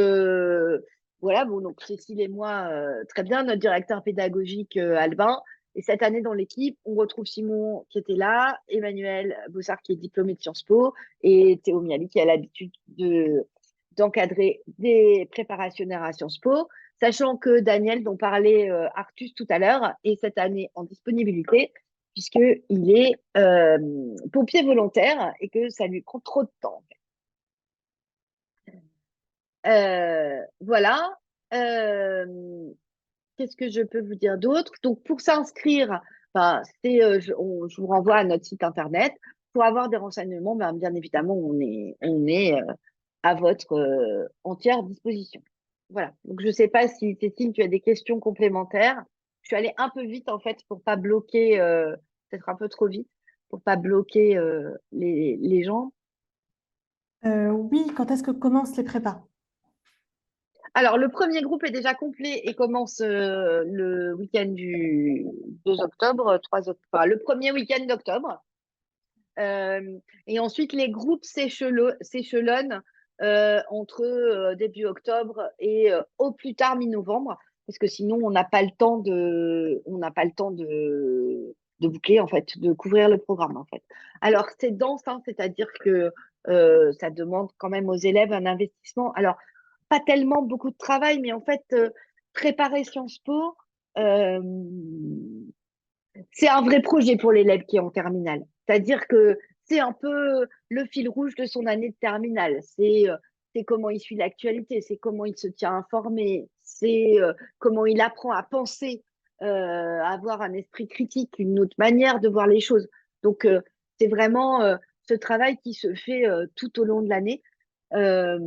voilà, bon, donc Cécile et moi, très bien, notre directeur pédagogique Albin. Et cette année, dans l'équipe, on retrouve Simon qui était là, Emmanuel Bossard qui est diplômé de Sciences Po et Théo Miali qui a l'habitude d'encadrer des préparationnaires à Sciences Po, sachant que Daniel, dont parlait Artus tout à l'heure, est cette année en disponibilité puisqu'il est pompier volontaire et que ça lui prend trop de temps. Voilà. Qu'est-ce que je peux vous dire d'autre? Donc, pour s'inscrire, je vous renvoie à notre site internet. Pour avoir des renseignements, bien évidemment, on est à votre entière disposition. Voilà. Donc, je ne sais pas si, Cécile, tu as des questions complémentaires. Je suis allée un peu vite, en fait, pour pas bloquer, peut-être un peu trop vite, pour pas bloquer les gens. Oui, quand est-ce que commencent les prépas? Alors, le premier groupe est déjà complet et commence le week-end du 2 octobre, 3 octobre, enfin, le premier week-end d'octobre. Et ensuite, les groupes s'échelonnent entre début octobre et au plus tard mi-novembre, parce que sinon, on n'a pas le temps de boucler, en fait, de couvrir le programme, en fait. Alors, c'est dense, hein, c'est-à-dire que ça demande quand même aux élèves un investissement. Alors, pas tellement beaucoup de travail, mais en fait, préparer Sciences Po, euh, c'est un vrai projet pour l'élève qui est en terminale. C'est-à-dire que c'est un peu le fil rouge de son année de terminale. C'est comment il suit l'actualité, c'est comment il se tient informé, c'est comment il apprend à penser, à avoir un esprit critique, une autre manière de voir les choses. Donc, c'est vraiment ce travail qui se fait tout au long de l'année. Euh,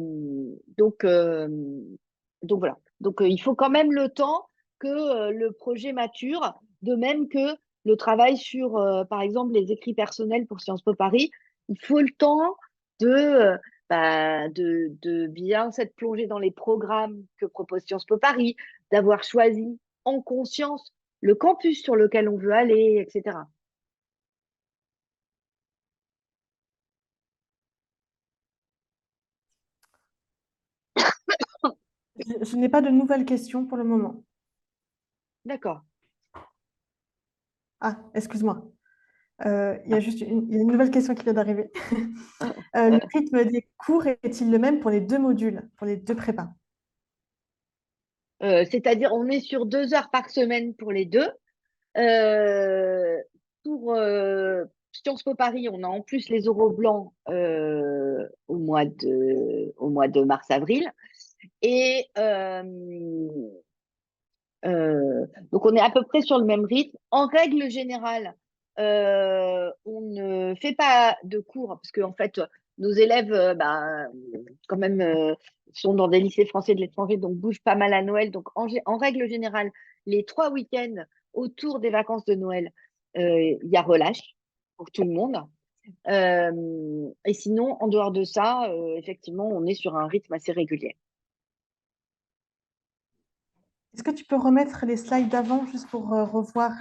donc, euh, donc voilà. Donc, il faut quand même le temps que le projet mature, de même que le travail sur, par exemple, les écrits personnels pour Sciences Po Paris. Il faut le temps de, de bien s'être plongé dans les programmes que propose Sciences Po Paris, d'avoir choisi en conscience le campus sur lequel on veut aller, etc. Je n'ai pas de nouvelles questions pour le moment. D'accord. Ah, excuse-moi. Il y a juste il y a une nouvelle question qui vient d'arriver. Le rythme des cours est-il le même pour les deux modules, pour les deux prépas? C'est-à-dire, on est sur 2 heures par semaine pour les deux. Euh, pour Sciences Po Paris, on a en plus les oraux blancs au mois de mars-avril. Et donc, on est à peu près sur le même rythme. En règle générale, on ne fait pas de cours parce qu'en fait, nos élèves, quand même, sont dans des lycées français de l'étranger, donc bougent pas mal à Noël. Donc, en règle générale, les 3 week-ends autour des vacances de Noël, il y a relâche pour tout le monde. Et sinon, en dehors de ça, effectivement, on est sur un rythme assez régulier. Est-ce que tu peux remettre les slides d'avant juste pour revoir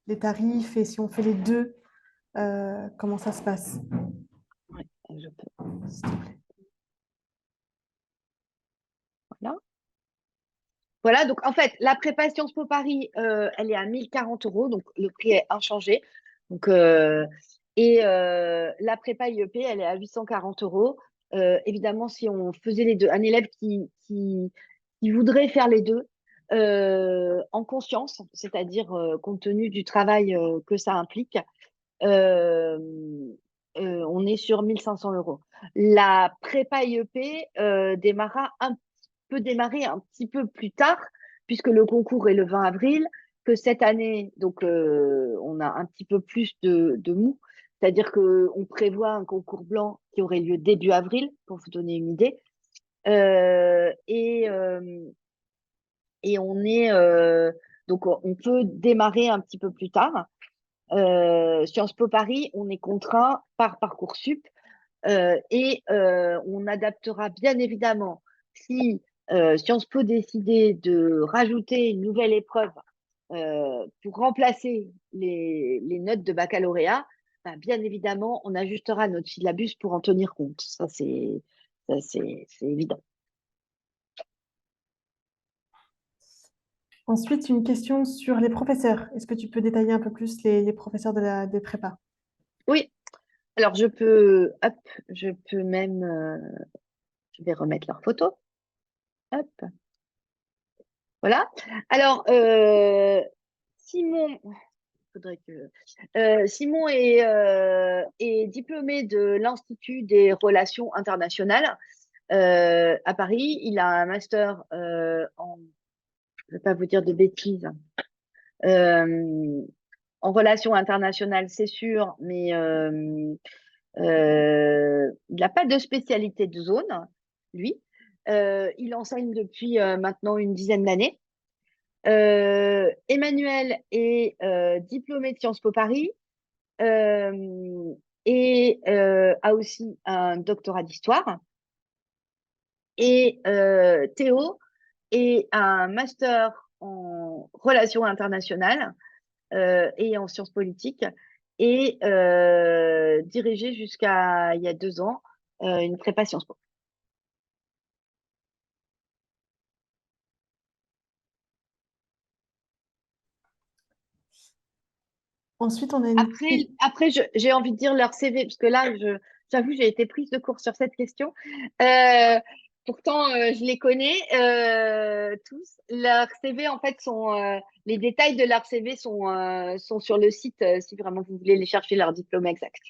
les tarifs et si on fait les deux, comment ça se passe? Ouais, je peux. S'il te plaît. Voilà. Voilà, donc en fait, la prépa Sciences Po Paris, elle est à 1 040 euros, donc le prix est inchangé. Donc, la prépa IEP, elle est à 840 euros. Évidemment, si on faisait les deux, un élève qui voudrait faire les deux en conscience, c'est-à-dire compte tenu du travail que ça implique, euh, on est sur 1 500 euros. La prépa IEP peut démarrer un petit peu plus tard, puisque le concours est le 20 avril, que cette année, donc on a un petit peu plus de mou, c'est-à-dire qu'on prévoit un concours blanc qui aurait lieu début avril, pour vous donner une idée. Euh, et, euh, et donc on peut démarrer un petit peu plus tard. Sciences Po Paris, on est contraint par Parcoursup on adaptera bien évidemment si Sciences Po décidait de rajouter une nouvelle épreuve pour remplacer les notes de baccalauréat, bah, bien évidemment, on ajustera notre syllabus pour en tenir compte. C'est évident. Ensuite, une question sur les professeurs. Est-ce que tu peux détailler un peu plus les professeurs des prépas? Oui, alors hop, je peux même, je vais remettre leur photo. Hop, voilà. Alors, Simon, faudrait que Simon est diplômé de l'Institut des relations internationales à Paris. Il a un master je ne vais pas vous dire de bêtises, euh, en relations internationales, c'est sûr, mais il n'a pas de spécialité de zone, lui. Il enseigne depuis maintenant une dizaine d'années. Emmanuel est diplômé de Sciences Po Paris euh, et a aussi un doctorat d'histoire. Et Théo est un master en relations internationales et en sciences politiques et dirigé jusqu'à il y a 2 ans une prépa Sciences Po. Ensuite, on a une... Après j'ai envie de dire leur CV, parce que là, j'avoue, j'ai été prise de court sur cette question. Euh, Pourtant, je les connais tous. Leurs CV, en fait, les détails de leur CV sont sur le site, si vraiment vous voulez les chercher, leur diplôme exact.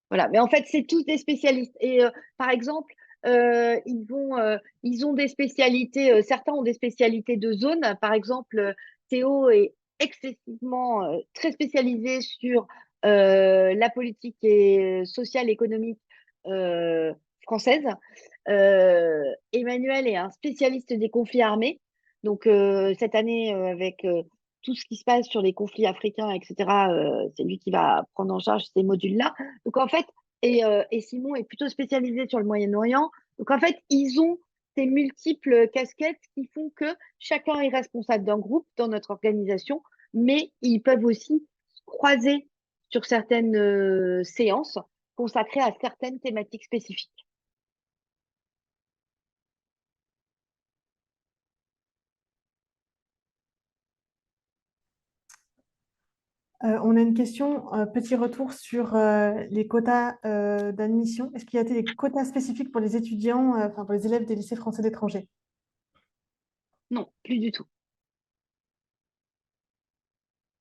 Voilà. Mais en fait, c'est tous des spécialistes. Et par exemple, ils ont des spécialités, certains ont des spécialités de zone. Par exemple, Théo est excessivement très spécialisé sur la politique et sociale, économique française. Emmanuel est un spécialiste des conflits armés. Donc, cette année, avec tout ce qui se passe sur les conflits africains, etc., c'est lui qui va prendre en charge ces modules-là. Donc, en fait, et Simon est plutôt spécialisé sur le Moyen-Orient. Donc, en fait, ils ont ces multiples casquettes qui font que chacun est responsable d'un groupe dans notre organisation, mais ils peuvent aussi se croiser sur certaines séances consacrées à certaines thématiques spécifiques. On a une question, petit retour sur les quotas d'admission. Est-ce qu'il y a des quotas spécifiques pour les étudiants, enfin pour les élèves des lycées français d'étrangers? Non, plus du tout.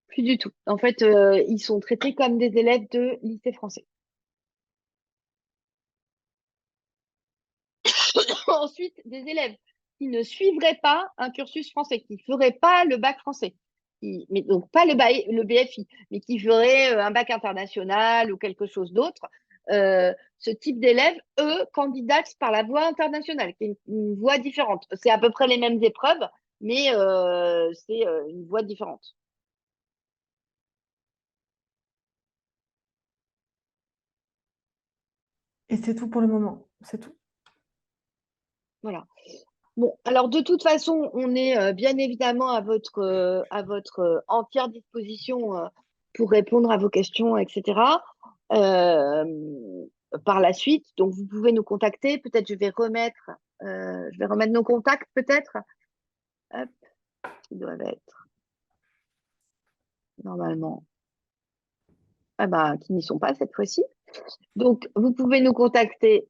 Plus du tout. En fait, ils sont traités comme des élèves de lycée français. Ensuite, des élèves qui ne suivraient pas un cursus français, qui ne feraient pas le bac français, mais donc pas le BFI, mais qui feraient un bac international ou quelque chose d'autre. Ce type d'élèves, eux, candidatent par la voie internationale, qui est une voie différente. C'est à peu près les mêmes épreuves, mais c'est une voie différente. Et c'est tout pour le moment, c'est tout. Voilà. Bon, alors de toute façon, on est bien évidemment à votre entière disposition pour répondre à vos questions, etc. euh, par la suite. Donc, vous pouvez nous contacter. Peut-être je vais remettre nos contacts, peut-être. Hop, ils doivent être normalement, ah bah, qui n'y sont pas cette fois-ci. Donc, vous pouvez nous contacter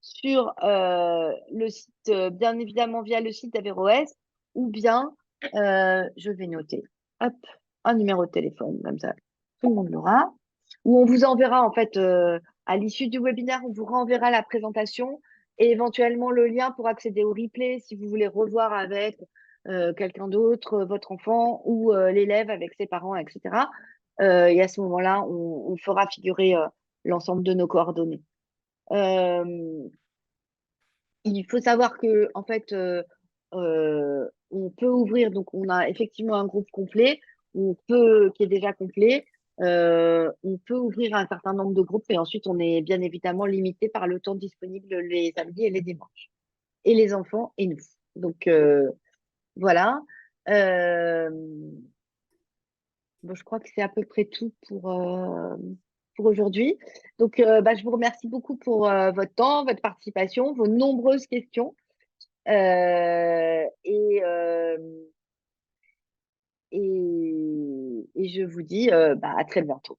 sur le site, bien évidemment via le site d'Averroès, ou bien, je vais noter, hop, un numéro de téléphone, comme ça, tout le monde l'aura, ou on vous enverra, en fait, à l'issue du webinaire, on vous renverra la présentation et éventuellement le lien pour accéder au replay si vous voulez revoir avec quelqu'un d'autre, votre enfant ou l'élève avec ses parents, etc. Et à ce moment-là, on fera figurer l'ensemble de nos coordonnées. Euh, il faut savoir que en fait, on peut ouvrir, donc on a effectivement un groupe complet, qui est déjà complet. On peut ouvrir un certain nombre de groupes et ensuite on est bien évidemment limité par le temps disponible les samedis et les dimanches. Et les enfants et nous. Donc voilà. Euh, bon, je crois que c'est à peu près tout pour aujourd'hui. Donc bah, je vous remercie beaucoup pour votre temps, votre participation, vos nombreuses questions. Euh, et, euh, et je vous dis bah, à très bientôt.